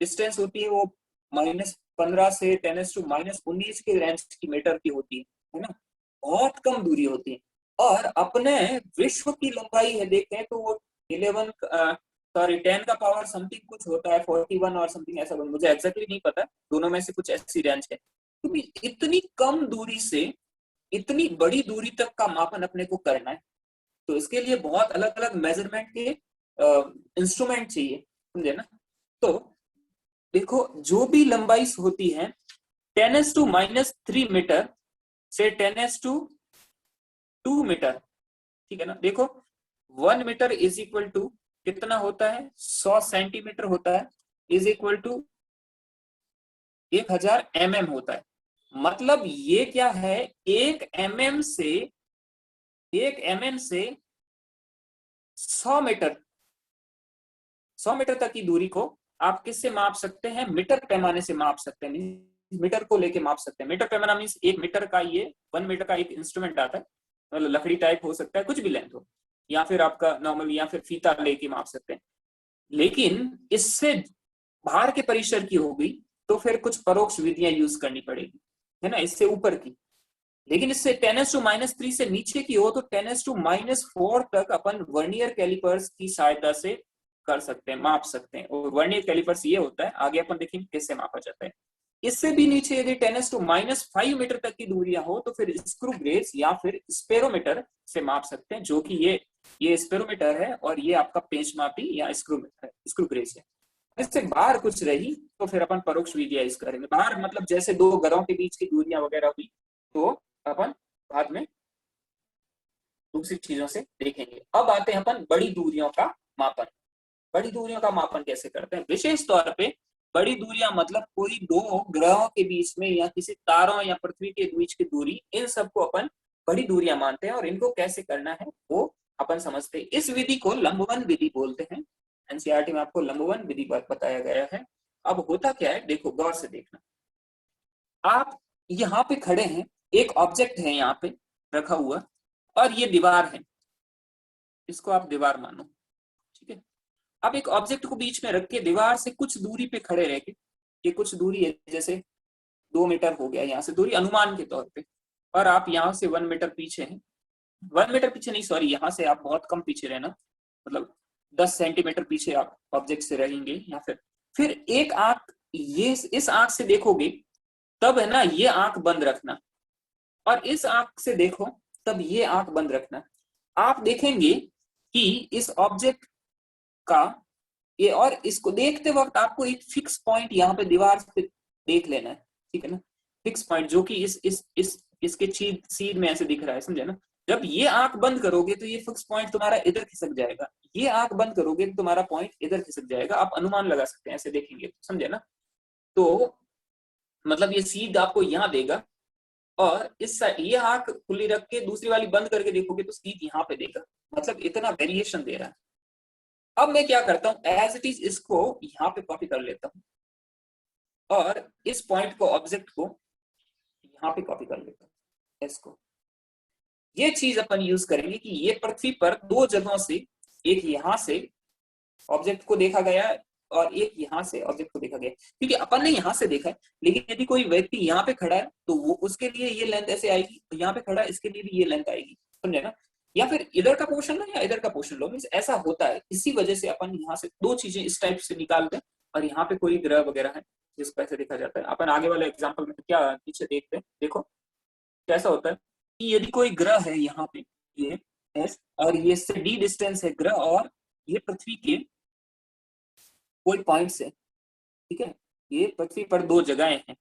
डिस्टेंस होती है वो -15 से 10⁻⁻19 के रेंज की मीटर की होती है ना, बहुत कम दूरी होती है। और अपने विश्व की लंबाई है देखें तो वो 11 सॉरी 10 का पावर समथिंग कुछ होता है, 41 और समथिंग ऐसा, मुझे एग्जैक्टली नहीं पता, दोनों में से कुछ ऐसी रेंज है। तो इतनी कम दूरी से इतनी बड़ी दूरी तक का मापन अपने को करना है, तो इसके लिए बहुत अलग अलग मेजरमेंट के इंस्ट्रूमेंट चाहिए, समझे ना। तो देखो जो भी लंबाई होती है 10⁻³ मीटर से 10⁻² मीटर, ठीक है ना। देखो 1 मीटर इज इक्वल टू कितना होता है, 100 सेंटीमीटर होता है, इज इक्वल टू 1000 होता है। मतलब ये क्या है, 1 mm से 100 मीटर, 100 मीटर तक की दूरी को आप किससे माप सकते हैं, मीटर पैमाने से माप सकते हैं, मीटर को लेके माप सकते हैं। मीटर पैमाना मीन्स 1 मीटर का, ये 1 मीटर का एक इंस्ट्रूमेंट आता है, मतलब लकड़ी टाइप हो सकता है, कुछ भी लेंथ हो, या फिर आपका नॉर्मल, या फिर फीता लेके माप सकते हैं। लेकिन इससे बाहर के परिसर की होगी तो फिर कुछ परोक्ष विधियां यूज करनी पड़ेगी, है ना, इससे ऊपर की। लेकिन इससे 10⁻³ से नीचे की हो तो 10⁻⁴ तक अपन वर्नियर कैलिपर्स की सहायता से कर सकते हैं, माप सकते हैं। और वर्नियर कैलिपर्स ये होता है, आगे अपन देखेंगे कैसे मापा जाता है। इससे भी नीचे यदि 10⁻⁵ मीटर तक की दूरियां हो तो फिर स्क्रू गेज या फिर स्पेरोमीटर से माप सकते हैं, जो कि ये स्पेरोमीटर है और ये आपका पेंच मापी या स्क्रू गेज है। इससे बाहर कुछ रही तो फिर अपन परोक्ष विधियां यूज करेंगे। बाहर मतलब जैसे दो घरों के बीच की दूरियां वगैरह हुई तो अपन बाद में दूसरी चीजों से देखेंगे। अब आते हैं अपन बड़ी दूरियों का मापन। बड़ी दूरियों का मापन कैसे करते हैं, विशेष तौर पे बड़ी दूरियां मतलब कोई दो ग्रहों के बीच में या किसी तारों या पृथ्वी के बीच की दूरी, इन सबको अपन बड़ी दूरियां मानते हैं। और इनको कैसे करना है वो अपन समझते हैं। इस विधि को लंबवन विधि बोलते हैं, एनसीईआरटी में आपको लंबवन विधि बताया गया है। अब होता क्या है, देखो गौर से देखना, आप यहाँ पे खड़े हैं, एक ऑब्जेक्ट है यहाँ पे रखा हुआ और ये दीवार है, इसको आप दीवार मानो, ठीक है। अब एक ऑब्जेक्ट को बीच में रख के दीवार से कुछ दूरी पे खड़े रह के, ये कुछ दूरी है, जैसे 2 मीटर हो गया यहाँ से दूरी अनुमान के तौर पे, और आप यहाँ से 1 मीटर पीछे हैं, 1 मीटर पीछे नहीं सॉरी, यहाँ से आप बहुत कम पीछे रहना, मतलब 10 सेंटीमीटर पीछे आप ऑब्जेक्ट से रहेंगे। या फिर एक आंख ये इस आंख से देखोगे तब है ना, ये आंख बंद रखना, और इस आंख से देखो तब ये आंख बंद रखना। आप देखेंगे कि इस ऑब्जेक्ट का ये, और इसको देखते वक्त आपको एक फिक्स पॉइंट यहाँ पे दीवार पे देख लेना है, ठीक है ना, फिक्स पॉइंट जो कि इसके सीध में ऐसे दिख रहा है, समझे ना। जब ये आंख बंद करोगे तो ये फिक्स पॉइंट तुम्हारा इधर खिसक जाएगा, ये आंख बंद करोगे तो तुम्हारा पॉइंट इधर खिसक जाएगा। आप अनुमान लगा सकते हैं ऐसे देखेंगे तो, समझे ना। तो मतलब ये सीध आपको यहाँ देगा, और इस ये आंख खुली रख के दूसरी वाली बंद करके देखोगे तो सीध यहाँ पे देगा, मतलब इतना वेरिएशन दे रहा है। अब मैं क्या करता हूं, एज इट इज इसको यहाँ पे कॉपी कर लेता हूं, और इस पॉइंट को ऑब्जेक्ट को यहाँ पे कॉपी कर लेता हूं, इसको। ये चीज अपन यूज करेंगे कि ये पृथ्वी पर दो जगहों से, एक यहाँ से ऑब्जेक्ट को देखा गया और एक यहाँ से ऑब्जेक्ट को देखा गया, क्योंकि अपन ने यहाँ से देखा है। लेकिन यदि कोई व्यक्ति यहाँ पे खड़ा है तो वो उसके लिए ये लेंथ ऐसे आएगी, यहाँ पे खड़ा है इसके लिए भी ये लेंथ आएगी, समझे ना। या फिर इधर का पोर्शन लो या इधर का पोर्शन लो, मींस ऐसा होता है। इसी वजह से अपन यहाँ से दो चीजें इस टाइप से निकालते हैं, और यहाँ पे कोई ग्रह वगैरह है जिसको ऐसे देखा जाता है। अपन आगे वाले एग्जाम्पल में क्या पीछे देखते हैं, देखो कैसा होता है कि यदि कोई ग्रह है यहाँ पे, ये एस, और ये से डी डिस्टेंस है ग्रह और ये पृथ्वी के कोई पॉइंट से, ठीक है। ये पृथ्वी पर दो जगहें हैं।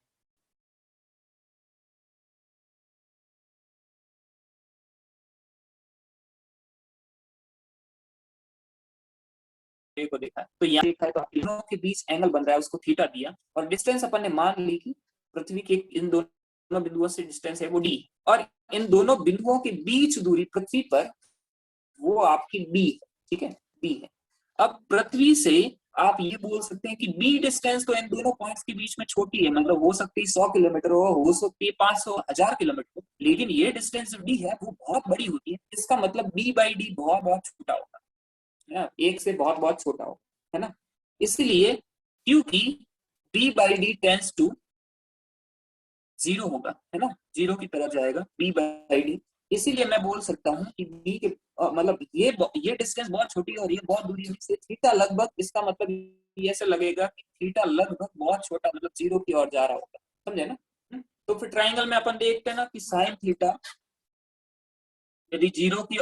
को देखा है तो यहाँ देखा है तो दोनों के बीच एंगल बन रहा है, उसको थीटा दिया, और डिस्टेंस अपन ने मान ली कि पृथ्वी के इन दोनों बिंदुओं से डिस्टेंस है वो डी, और इन दोनों बिंदुओं के बीच दूरी पृथ्वी पर वो आपकी बी है, ठीक है, बी है। अब पृथ्वी से आप ये बोल सकते हैं कि बी डिस्टेंस तो इन दोनों पॉइंट्स के बीच में छोटी है, मतलब हो सकती है 100 किलोमीटर हो सकती है 500 1000 किलोमीटर हो, लेकिन ये डिस्टेंस जो डी है वो बहुत बड़ी होती है, इसका मतलब बी बाई डी बहुत बहुत छोटा होगा, है ना, एक से बहुत बहुत छोटा होगा, है ना। इसलिए क्योंकि B by D tends to zero होगा, है ना, जीरो की तरफ जाएगा बी बाई डी, इसीलिए मैं बोल सकता हूँ कि बी के मतलब ये डिस्टेंस बहुत छोटी है और ये बहुत दूरी है, से थीटा लगभग, इसका मतलब ये ऐसे लगेगा कि थीटा लगभग बहुत छोटा, मतलब जीरो की ओर जा रहा होगा, समझे ना। तो फिर ट्राइंगल में अपन देखते हैं ना कि साइन थीटा यदि जीरो की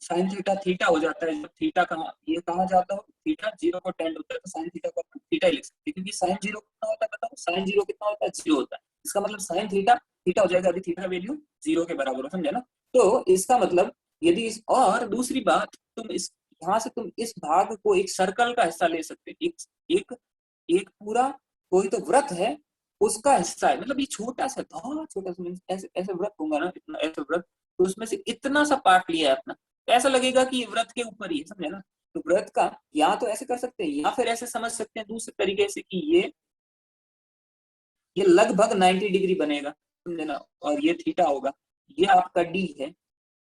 साइन थीटा थीटा हो जाता है, जब थीटा कहाँ ये कहाँ जाता हो, थीटा जीरो को टेंड होता है, तो साइन थीटा को अपन थीटा ही लिख सकते हैं, क्योंकि साइन जीरो कितना होता है बताओ, साइन जीरो कितना होता है, जीरो होता है, इसका मतलब साइन थीटा थीटा हो जाएगा यदि थीटा वैल्यू जीरो के बराबर हो, समझे ना। तो इसका मतलब यदि और दूसरी बात, तुम इस यहाँ से तुम इस भाग को एक सर्कल का हिस्सा ले सकते हैं, एक एक पूरा कोई तो व्रत है उसका हिस्सा है, मतलब ये छोटा सा बहुत छोटा सा, ऐसे ऐसे व्रत होगा ना, इतना ऐसे व्रत, तो उसमें से इतना सा पार्ट लिया है अपना, तो ऐसा लगेगा कि व्रत के ऊपर ही है, समझे ना। तो व्रत का या तो ऐसे कर सकते हैं या फिर ऐसे समझ सकते हैं दूसरे तरीके से कि ये लगभग 90 डिग्री बनेगा, समझे ना, और ये थीटा होगा, ये आपका डी है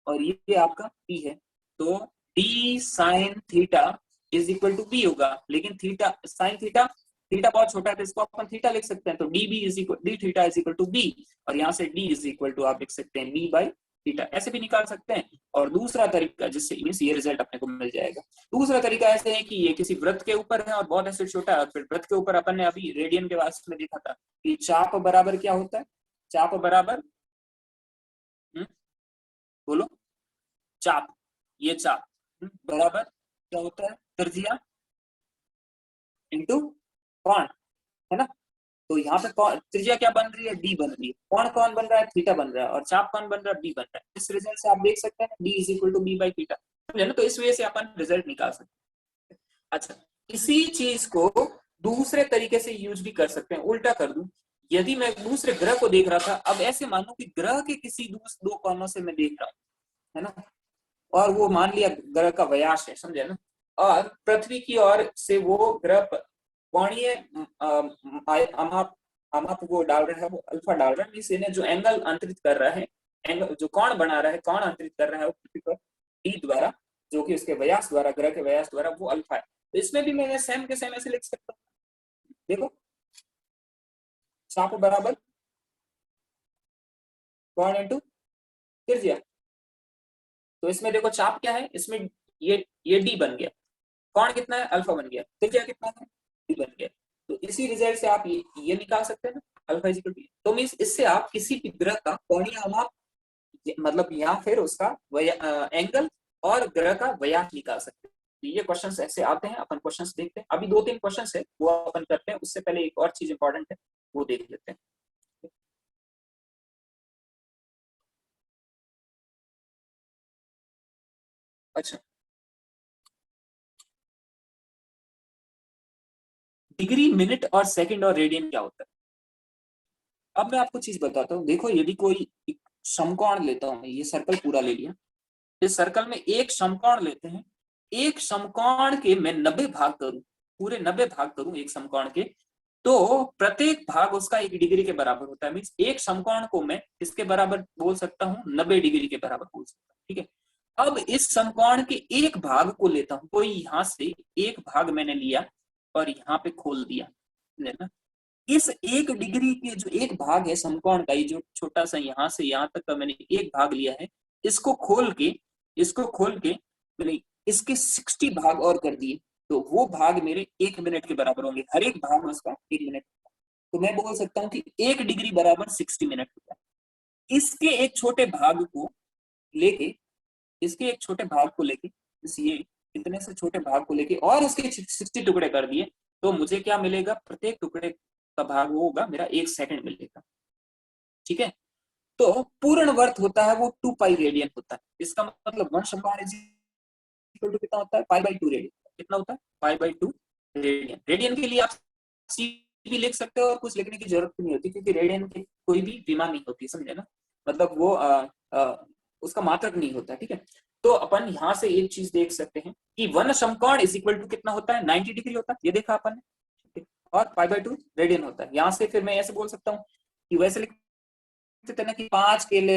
और ये आपका पी है, तो D sine theta is equal to B होगा, लेकिन थीटा साइन थीटा थीटा बहुत छोटा है तो इसको अपन थीटा लिख सकते हैं, तो D B is equal D theta is equal to B, और यहाँ से डी इज इक्वल टू आप लिख सकते हैं बी बाई थीटा, ऐसे भी निकाल सकते हैं। और दूसरा तरीका जिससे मींस ये रिजल्ट अपने को मिल जाएगा, दूसरा तरीका ऐसे है कि ये किसी वृत्त के ऊपर है और बहुत ऐसे छोटा है, फिर वृत्त के ऊपर अपन ने अभी रेडियन के वास्ते में देखा था कि चाप बराबर क्या होता है, चाप बराबर बोलो, चाप, ये चाप बराबर क्या होता है, त्रिज्या इंटू कोण, है ना। तो यहाँ पे त्रिज्या क्या बन रही है, डी बन रही है, कोण कौन बन रहा है, थीटा बन रहा है, और चाप कौन बन रहा है, बी बन रहा है। इस रिजल्ट से आप देख सकते हैं D is equal to B by theta, समझे ना, तो इस वजह से अपन रिजल्ट निकाल सकते हैं। अच्छा, इसी चीज को दूसरे तरीके से यूज भी कर सकते हैं, उल्टा कर दूं, यदि मैं दूसरे ग्रह को देख रहा था, अब ऐसे मानो कि ग्रह के किसी दो कोनों से मैं देख रहा हूँ, है ना, और वो मान लिया ग्रह का व्यास है, समझे ना, और पृथ्वी की ओर से वो ग्रह कोणीय अमाप वो डाल रहा है, वो अल्फा डाल रहा है, मींस इन्हें जो एंगल अंतरित कर रहा है, एंगल जो कोण बना रहा है, कोण अंतरित कर रहा है वो पृथ्वी पर डी द्वारा, जो कि उसके व्यास द्वारा, ग्रह के व्यास द्वारा वो अल्फा है, तो इसमें भी मैं सेम के सेम ऐसे लिख सकता हूँ, देखो चाप बराबर कोण इंटू त्रिज्या, तो इसमें देखो चाप क्या है, इसमें ये डी बन गया, कोण कितना है, अल्फा बन गया, त्रिज्या कितना है, डी बन गया, तो इसी रिजल्ट से आप ये निकाल सकते हैं ना, अल्फा इज इक्वल टू, तो मींस इससे आप किसी भी ग्रह का कोणीय अमाप मतलब या फिर उसका एंगल और ग्रह का व्यास निकाल सकते हैं। तो ये क्वेश्चंस ऐसे आते हैं, अपन क्वेश्चंस देखते हैं, अभी 2-3 क्वेश्चंस है वो अपन करते हैं, उससे पहले एक और चीज इंपॉर्टेंट है वो देख लेते हैं। अच्छा, डिग्री मिनट और सेकंड और रेडियन क्या होता है। अब मैं आपको चीज बताता हूँ, देखो यदि कोई समकोण लेता हूँ, ये सर्कल पूरा ले लिया, इस सर्कल में एक समकोण लेते हैं, एक समकोण के मैं 90 भाग करूं, पूरे 90 भाग करूं एक समकोण के, तो प्रत्येक भाग उसका 1 डिग्री के बराबर होता है, मींस एक समकोण को मैं इसके बराबर बोल सकता हूँ, 90 डिग्री के बराबर बोल सकता हूँ, ठीक है। अब इस समकोण के एक भाग को लेता हूं, कोई यहां से एक भाग मैंने लिया और यहाँ पे खोल दिया, है ना, इस 1 डिग्री के जो एक भाग है समकोण का, ये जो छोटा सा यहाँ से यहाँ तक का मैंने एक भाग लिया है, इसको खोल के मैंने इसके 60 भाग और कर दिए, तो वो भाग मेरे 1 मिनट के बराबर होंगे, हर एक भाग उसका 1 मिनट, तो मैं बोल सकता हूँ कि 1 डिग्री बराबर 60 मिनट होता है। इसके एक छोटे भाग को लेके इसके एक छोटे भाग को लेके ये इतने से छोटे भाग को लेके और उसके 60 टुकड़े कर दिए, तो मुझे क्या मिलेगा, प्रत्येक टुकड़े का भाग वो होगा मेरा 1 सेकंड मिलेगा, ठीक है। तो पूर्ण वर्त होता है वो 2 पाई रेडियन होता है। इसका मतलब 1 समबार इज इक्वल टू कितना होता है, पाई बाई 2 रेडियन। कितना होता है, पाई बाई 2 रेडियन। रेडियन के लिए आप सी भी लिख सकते हो और कुछ लिखने की जरूरत नहीं होती, क्योंकि रेडियन की कोई भी विमा नहीं होती, समझे ना, मतलब वो उसका मात्रक नहीं होता, ठीक है। तो अपन यहाँ से एक चीज देख सकते हैं कि 1 समकोण इज इक्वल टू कितना होता है, 90 डिग्री होता है, ये देखा अपन ने, और पाई बाई 2 रेडियन होता है। यहाँ से फिर मैं ऐसे बोल सकता हूँ कि वैसे लिखते थे ना कि 5 केले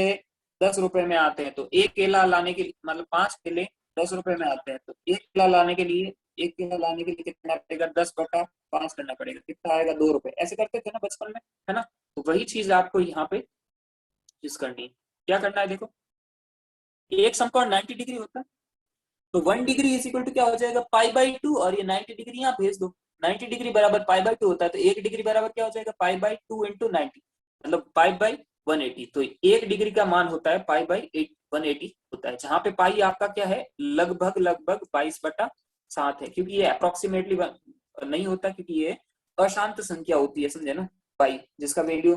10 रुपए में आते हैं, तो एक केला लाने के लिए, मतलब 5 केले 10 रुपए में आते हैं, तो एक केला लाने के लिए, एक केला लाने के लिए कितना पड़ेगा, 10/5 करना पड़ेगा, कितना आएगा, 2 रुपए। ऐसे करते थे ना बचपन में, है ना। तो वही चीज आपको यहाँ पे यूज करनी है। क्या करना है, देखो एक समकोण 90 डिग्री होता है, तो 1 डिग्री इज इक्वल टू क्या हो जाएगा, पाई बाई 2, और ये 90 डिग्री यहाँ भेज दो। 90 डिग्री बराबर पाई बाई 2 होता है, तो 1 डिग्री बराबर क्या हो जाएगा, पाई बाई 2 इंटू 90, मतलब पाई बाई 180। तो 1 डिग्री का मान होता है पाई बाई 180 होता है, जहां पे पाई आपका क्या है, लगभग लगभग 22/7 है, क्योंकि ये अप्रोक्सीमेटली नहीं होता, क्योंकि ये अशांत संख्या होती है, समझे ना, पाई जिसका वैल्यू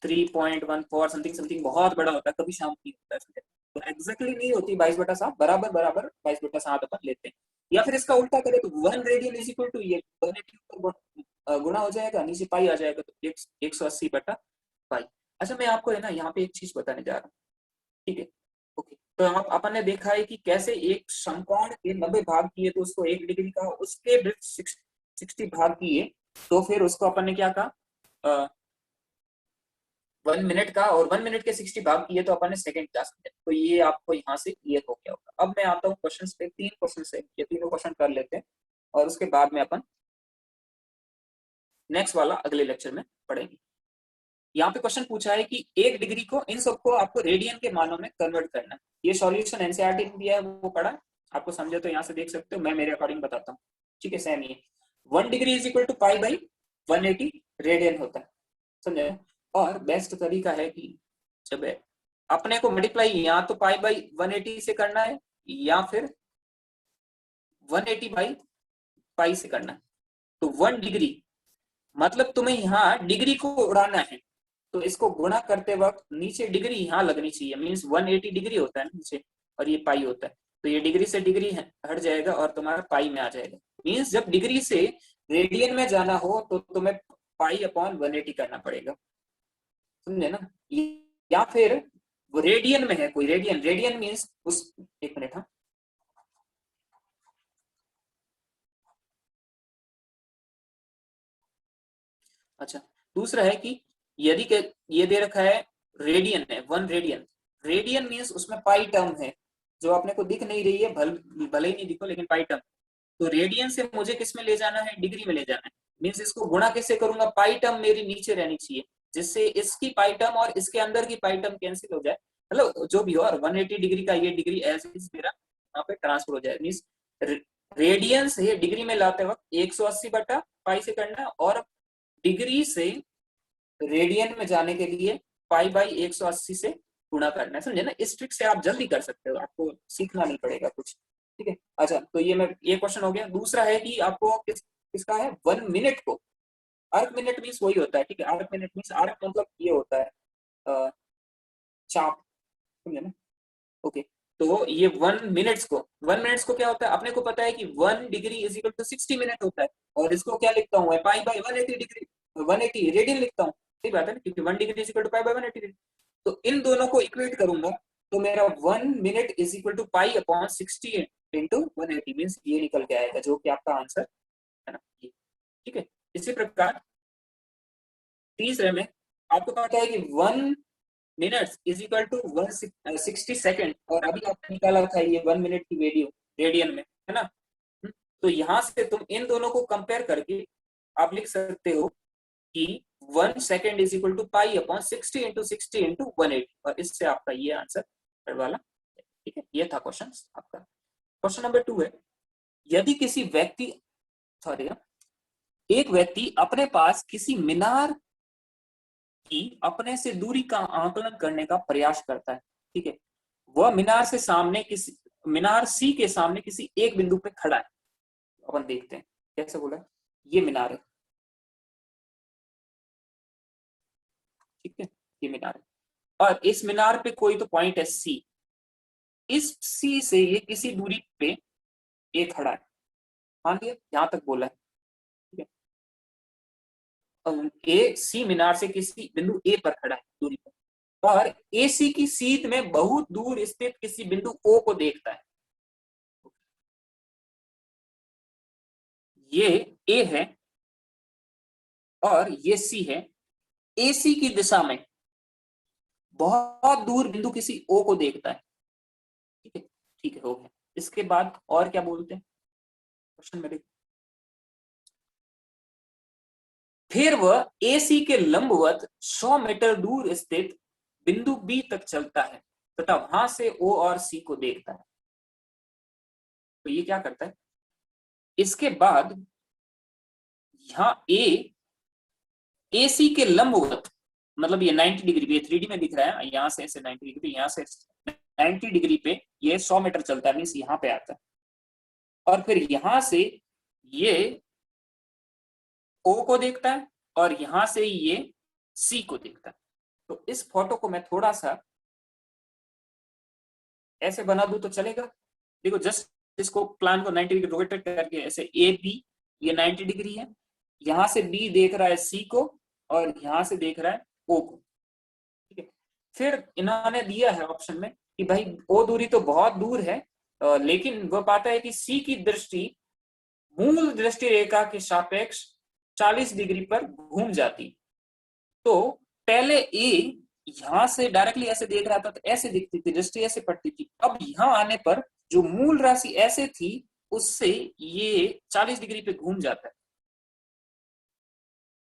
3.14 समथिंग समथिंग बहुत बड़ा होता है, कभी शांत नहीं होता है, समझे? तो एग्जैक्टली नहीं होती 22/7, बराबर बराबर 22/7 अपन लेते हैं। या फिर इसका उल्टा करें तो 1 रेडियन इज इक्वल टू ये 180 पर गुणा हो जाएगा, नीचे पाई आ जाएगा, तो 180/पाई। अच्छा, मैं आपको है ना यहाँ पे एक चीज बताने जा रहा हूँ, ठीक है। ओके, तो अपन ने देखा है कि कैसे एक समकोण के 90 भाग किए तो उसको 1 डिग्री का, उसके विरुद्ध 60 भाग किए तो फिर उसको अपन ने क्या कहा, 1 मिनट का, और 1 मिनट के 60 भाग किए तो अपन ने सेकंड क्या समझे। तो ये आपको यहाँ से क्लियर हो गया होगा। अब मैं आता हूँ क्वेश्चन पे, 3 क्वेश्चन है, ये तीनों क्वेश्चन कर लेते हैं, और उसके बाद में अपन नेक्स्ट वाला अगले लेक्चर में पढ़ेंगे। यहाँ पे क्वेश्चन पूछा है कि 1 डिग्री को, इन सबको आपको रेडियन के मानों में कन्वर्ट करना है। ये सॉल्यूशन एनसीईआरटी में दिया है, वो पढ़ा, आपको समझे तो यहाँ से देख सकते हो, मैं मेरे अकॉर्डिंग बताता हूँ, ठीक है। सेम ये 1 degree is equal to pi by 180 radian होता है, समझे। और बेस्ट तरीका है कि जब अपने को मल्टीप्लाई या तो पाई बाई 180 से करना है, या फिर 180 बाई पाई से करना है। तो 1 डिग्री मतलब तुम्हें यहाँ डिग्री को उड़ाना है, तो इसको गुणा करते वक्त नीचे डिग्री यहाँ लगनी चाहिए, मीन्स 180 डिग्री होता है नीचे, और ये पाई होता है, तो ये डिग्री से डिग्री हट जाएगा और तुम्हारा पाई में आ जाएगा। मीन्स जब डिग्री से रेडियन में जाना हो तो तुम्हें पाई अपॉन 180 करना पड़ेगा, समझे ना। या फिर वो रेडियन में है कोई, रेडियन, रेडियन मीन्स उस, एक मिनट, हाँ, अच्छा, दूसरा है कि यदि ये दे रखा है रेडियन है, 1 रेडियन, रेडियन मीन्स उसमें पाई टर्म है, जो अपने को दिख नहीं रही है, भले ही नहीं दिखो, लेकिन पाई टर्म। तो रेडियन से मुझे किस में ले जाना है, डिग्री में ले जाना है। मीन्स इसको गुणा कैसे करूंगा, पाई टर्म मेरी नीचे रहनी चाहिए, जिससे इसकी पाई टर्म और इसके अंदर की पाई टर्म कैंसिल हो जाए, मतलब जो भी हो, और 180 डिग्री का ये डिग्री एज इज मेरा यहाँ पे ट्रांसफर हो जाए। मीन्स रेडियन से डिग्री में लाते वक्त 180/पाई से करना, और डिग्री से रेडियन में जाने के लिए पाई बाई 180 से गुणा करना है, समझे ना। इस ट्रिक से आप जल्दी कर सकते हो, आपको सीखना नहीं पड़ेगा कुछ, ठीक है। अच्छा, तो ये क्वेश्चन हो गया। दूसरा है कि आपको किसका है, 1 मिनट को, अर्क मिनट मीन्स वही होता है, ठीक है। अर्क मिनट मीन्स, अर्क मतलब ये होता है चाप, समझे ना। ओके, तो ये 1 मिनट्स को क्या होता है, अपने को पता है कि 1 degree is equal to 60 minute होता है, और इसको क्या लिखता हूँ, पाई बाई 180 डिग्री, 180 रेडियन लिखता हूँ, सही बात है ना, क्योंकि 1 degree is equal to pi by 180 degree. तो इन दोनों को इक्वेट करूंगा, तो मेरा 1 minute is equal to pi upon 60 into 180, means ये निकल के आएगा, जो कि आपका आंसर है ना, ये, ठीक है। इसी प्रकार तीसरे में आपको पता है कि 1 minute is equal to 160 second, और अभी आपने निकाला था ये 1 मिनट की वैल्यू रेडियन में, है ना। तो यहां से तुम इन दोनों को कंपेयर करके आप लिख सकते हो कि 1 second is equal to pi upon 60 into 180, और इससे आपका ये आंसर वाला, ठीक है। ये था क्वेश्चन आपका। क्वेश्चन नंबर 2 है, यदि किसी व्यक्ति, सॉरी, एक व्यक्ति अपने पास किसी मीनार की अपने से दूरी का आकलन करने का प्रयास करता है, ठीक है। वह मीनार सी के सामने किसी एक बिंदु पे खड़ा है। अपन देखते हैं कैसे बोला, ये मीनार है, ठीक है, ये मीनार है और इस मीनार पे कोई तो पॉइंट है सी, इस सी से ये किसी दूरी पे ए खड़ा है, मान लिया यहां तक बोला है, ठीक है। ए सी मीनार से किसी बिंदु ए पर खड़ा है दूरी पर, और ए सी की सीध में बहुत दूर स्थित किसी बिंदु ओ को देखता है। ये ए है और ये सी है, ए सी की दिशा में बहुत दूर बिंदु किसी ओ को देखता है, ठीक है, ठीक है, हो गया। इसके बाद और क्या बोलते हैं क्वेश्चन में, देखो फिर वह एसी के लंबवत 100 मीटर दूर स्थित बिंदु बी तक चलता है तथा वहां से ओ और सी को देखता है। तो ये क्या करता है, इसके बाद यहां ए सी के लंबवत, मतलब ये 90 डिग्री पे, 3D में दिख रहा है, यहां से ऐसे 90 डिग्री, यहां से 90 डिग्री पे ये 100 मीटर चलता है, मीन्स यहां पे आता है, और फिर यहां से ये ओ को देखता है और यहां से ये सी को देखता है। तो इस फोटो को मैं थोड़ा सा ऐसे बना दूं तो चलेगा। देखो जस्ट इसको प्लान को 90 डिग्री रोटेट करके ऐसे ए बी, ये 90 डिग्री है, यहां से बी देख रहा है सी को और यहां से देख रहा है ओ को, ठीक है। फिर इन्होंने दिया है ऑप्शन में कि भाई ओ दूरी तो बहुत दूर है, लेकिन वह पाता है कि सी की दृष्टि मूल दृष्टि रेखा के सापेक्ष 40 डिग्री पर घूम जाती। तो पहले ए यहां से डायरेक्टली ऐसे देख रहा था तो ऐसे दिखती थी, दृष्टि ऐसे पड़ती थी, अब यहां आने पर जो मूल राशि ऐसे थी उससे ये 40 डिग्री पे घूम जाता है।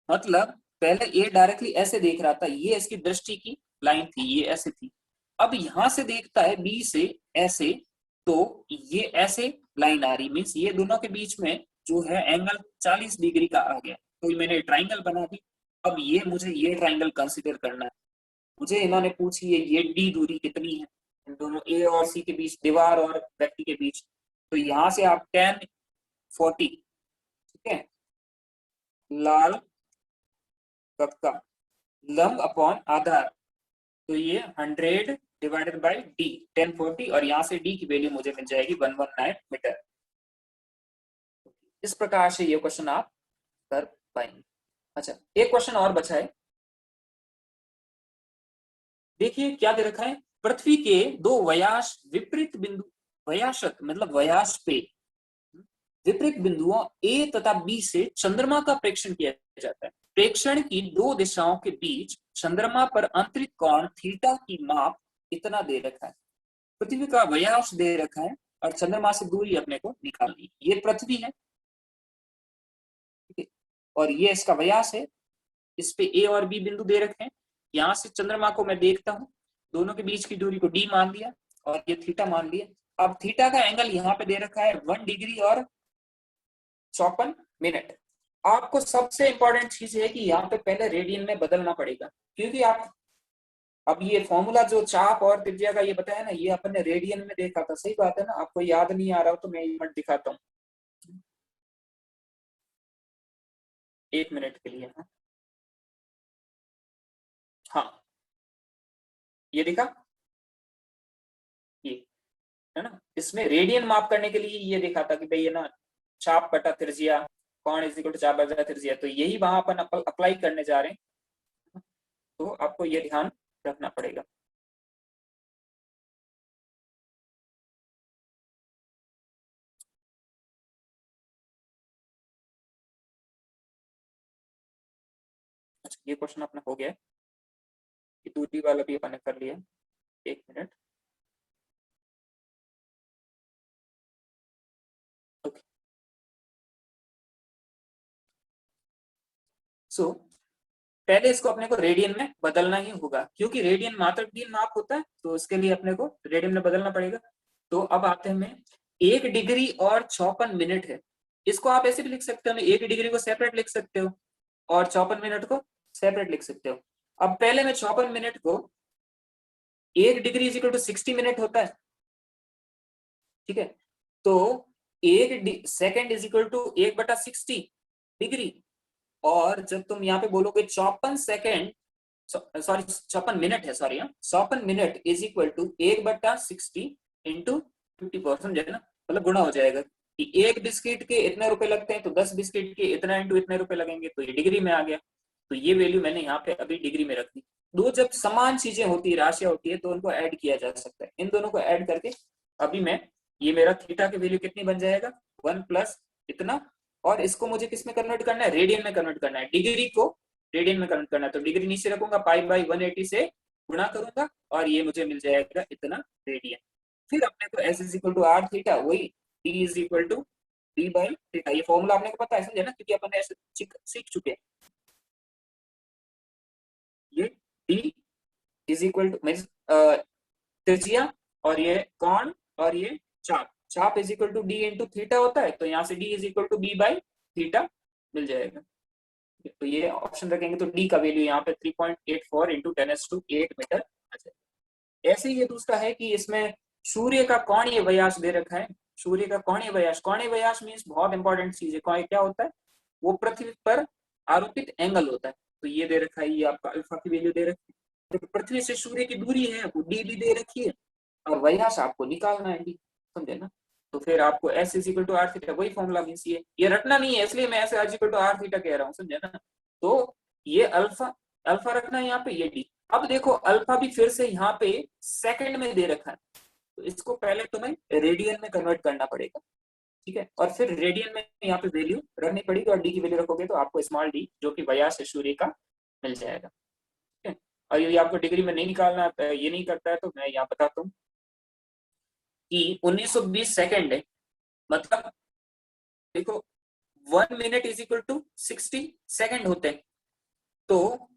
मतलब पहले ए डायरेक्टली ऐसे देख रहा था, ये इसकी दृष्टि की लाइन थी, ये ऐसे थी, अब यहां से देखता है बी से ऐसे, तो ये ऐसे लाइन आ रही, मीन्स ये दोनों के बीच में जो है एंगल 40 डिग्री का आ गया, तो मैंने ट्राइंगल बना दी। अब ये मुझे ये ट्राइंगल कंसिडर करना है, मुझे इन्होंने पूछी है ये डी दूरी कितनी है इन दोनों ए और सी के बीच, दीवार और व्यक्ति के बीच, तो यहां से आप 1040, ठीक है, लाल कक्का लंब अपॉन आधार, तो ये 100 डिवाइडेड बाई डी 1040, और यहां से डी की वैल्यू मुझे मिल जाएगी 119 मीटर। इस प्रकार से ये क्वेश्चन आप कर पाएंगे। अच्छा, एक क्वेश्चन और बचा है, देखिए क्या दे रखा है, पृथ्वी के दो व्यास विपरीत बिंदु, व्यासक मतलब व्यास पे विपरीत बिंदुओं ए तथा बी से चंद्रमा का प्रेक्षण किया जाता है। प्रेक्षण की दो दिशाओं के बीच चंद्रमा पर अंतरित कोण थीटा की माप इतना दे रखा है। पृथ्वी का व्यास दे रखा है और चंद्रमा से दूरी अपने को निकालनी, ये पृथ्वी है, ठीक है, और ये इसका व्यास है, इस पे ए और बी बिंदु दे रखे हैं, यहां से चंद्रमा को मैं देखता हूं, दोनों के बीच की दूरी को डी मान लिया और ये थीटा मान लिया। अब थीटा का एंगल यहाँ पे दे रखा है 1 डिग्री और 54 मिनट। आपको सबसे इंपॉर्टेंट चीज है कि यहाँ पे पहले रेडियन में बदलना पड़ेगा, क्योंकि आप अब ये फॉर्मूला जो चाप और त्रिज्या का ये बताया ना, ये अपन ने रेडियन में देखा था, सही बात है ना, आपको याद नहीं आ रहा हो तो मैं यूनिट दिखाता हूँ 1 मिनट के लिए। हाँ, ये दिखा, ये है ना, इसमें रेडियन माप करने के लिए ये देखा था कि भाई ये ना चाप बटा त्रिज्या, कोण इज इक्वल टू चाप बटा त्रिज्या, तो यही वहां अपन अप्लाई करने जा रहे हैं, तो आपको ये ध्यान रखना पड़ेगा। अच्छा, ये क्वेश्चन अपना हो गया, ये दूसरी वाला भी अपन ने कर लिया, 1 मिनट। ओके, सो पहले इसको अपने को रेडियन में बदलना ही होगा, क्योंकि रेडियन मात्रक दिन माप होता है, तो उसके लिए अपने को रेडियन में बदलना पड़ेगा। तो अब आते हैं, मैं 1 डिग्री और 54 मिनट है, इसको आप ऐसे भी लिख सकते हो, 1 डिग्री को सेपरेट लिख सकते हो और 54 मिनट को सेपरेट लिख सकते हो। अब पहले मैं 54 मिनट को, 1 degree is equal to 60 minute होता है, ठीक है, तो 1 second is equal to 1/60 degree, और जब तुम यहाँ पे बोलोगे 54 सेकेंड सॉरी 56 मिनट है, sorry 56 minute is equal to 1/60 into 50%, है ना, मतलब गुणा हो जाएगा कि एक बिस्किट के इतने रुपए लगते हैं तो 10 बिस्किट के इतना इंटू इतने रुपए लगेंगे, तो ये डिग्री में आ गया। तो ये वैल्यू मैंने यहाँ पे अभी डिग्री में रख दी। दो जब समान चीजें होती है, राशियां होती है, तो उनको ऐड किया जा सकता है। इन दोनों को ऐड करके अभी मैं, ये मेरा थीटा की वैल्यू कितनी बन जाएगा, 1 प्लस इतना, और इसको मुझे किस में कन्वर्ट करना है, रेडियन में कन्वर्ट करना है, डिग्री को रेडियन में कन्वर्ट करना है। तो डिग्री नीचे रखूंगा, पाई बाई 180 से गुणा करूंगा और ये मुझे मिल जाएगा इतना रेडियन। फिर अपने को S is equal to R theta, वही D is equal to D by theta, ये फॉर्मूला आपने को पता है, समझे ना, क्योंकि अपन ऐसे सीख चुके हैं। ये D is equal to means त्रिज्या, और ये कोण, और ये चाप, चाप is equal to D into theta होता है, तो यहाँ से D is equal to B by theta मिल जाएगा। तो ये ऑप्शन रखेंगे तो डी का वैल्यू यहाँ पे 3.84 इंटू 10⁸ मीटर आ जाएगा। ऐसे ही ये दूसरा है कि इसमें सूर्य का कोणीय व्यास दे रखा है। सूर्य का कोणीय व्यास, कोणीय व्यास मीन्स बहुत इंपॉर्टेंट चीज है। क्या होता है, वो पृथ्वी पर आरोपित एंगल होता है। तो ये दे रखा है, ये आपका अल्फा की वैल्यू दे रखी है। तो पृथ्वी से सूर्य की दूरी है वो डी भी दे रखी है, और व्यास आपको निकालना है डी, समझे ना। तो फिर आपको S is equal to R theta, वही फॉर्मूला मीन्स ये रटना नहीं है, इसलिए मैं ऐसे S equal to R theta कह रहा हूँ, समझे ना। तो ये अल्फा, अल्फा रखना है यहाँ पे, ये डी। अब देखो अल्फा भी फिर से यहाँ पे सेकंड में दे रखा है, तो इसको पहले तुम्हें रेडियन में कन्वर्ट करना पड़ेगा, ठीक है, और फिर रेडियन में यहाँ पे वैल्यू रखनी पड़ेगी, और डी की वैल्यू रखोगे तो आपको स्मॉल डी, जो कि व्यास है सूर्य का, मिल जाएगा, ठीक है। और यदि आपको डिग्री में नहीं निकालना, ये नहीं करता है, तो मैं यहाँ बताता हूँ कि 1920 सेकंड है, मतलब देखो 1 minute is equal to 60 second होते हैं। तो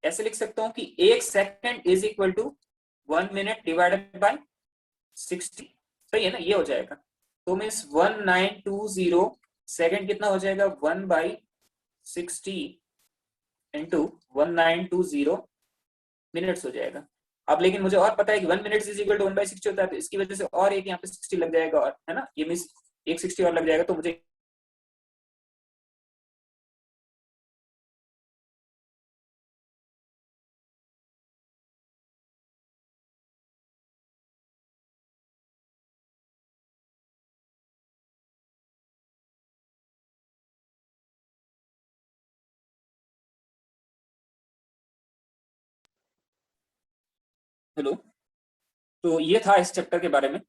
ऐसे लिख सकता हूं कि 1 second is equal to 1 minute divided by 60, सही है ना, ये हो जाएगा। तो मीन्स 1920 सेकंड कितना हो जाएगा, 1/60 इंटू 1920 मिनट्स हो जाएगा। अब लेकिन मुझे और पता है कि 1 मिनट इज इक्वल टू 1/60 होता है, तो इसकी वजह से और एक यहाँ पे 60 लग जाएगा, और है ना, ये मीन्स एक 60 और लग जाएगा, तो मुझे हेलो। तो ये था इस चैप्टर के बारे में।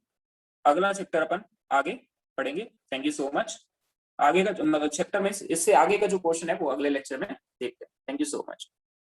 अगला चैप्टर अपन आगे पढ़ेंगे। Thank you so much. आगे का जो मतलब चैप्टर में इससे आगे का जो क्वेश्चन है वो अगले लेक्चर में देखते हैं। Thank you so much.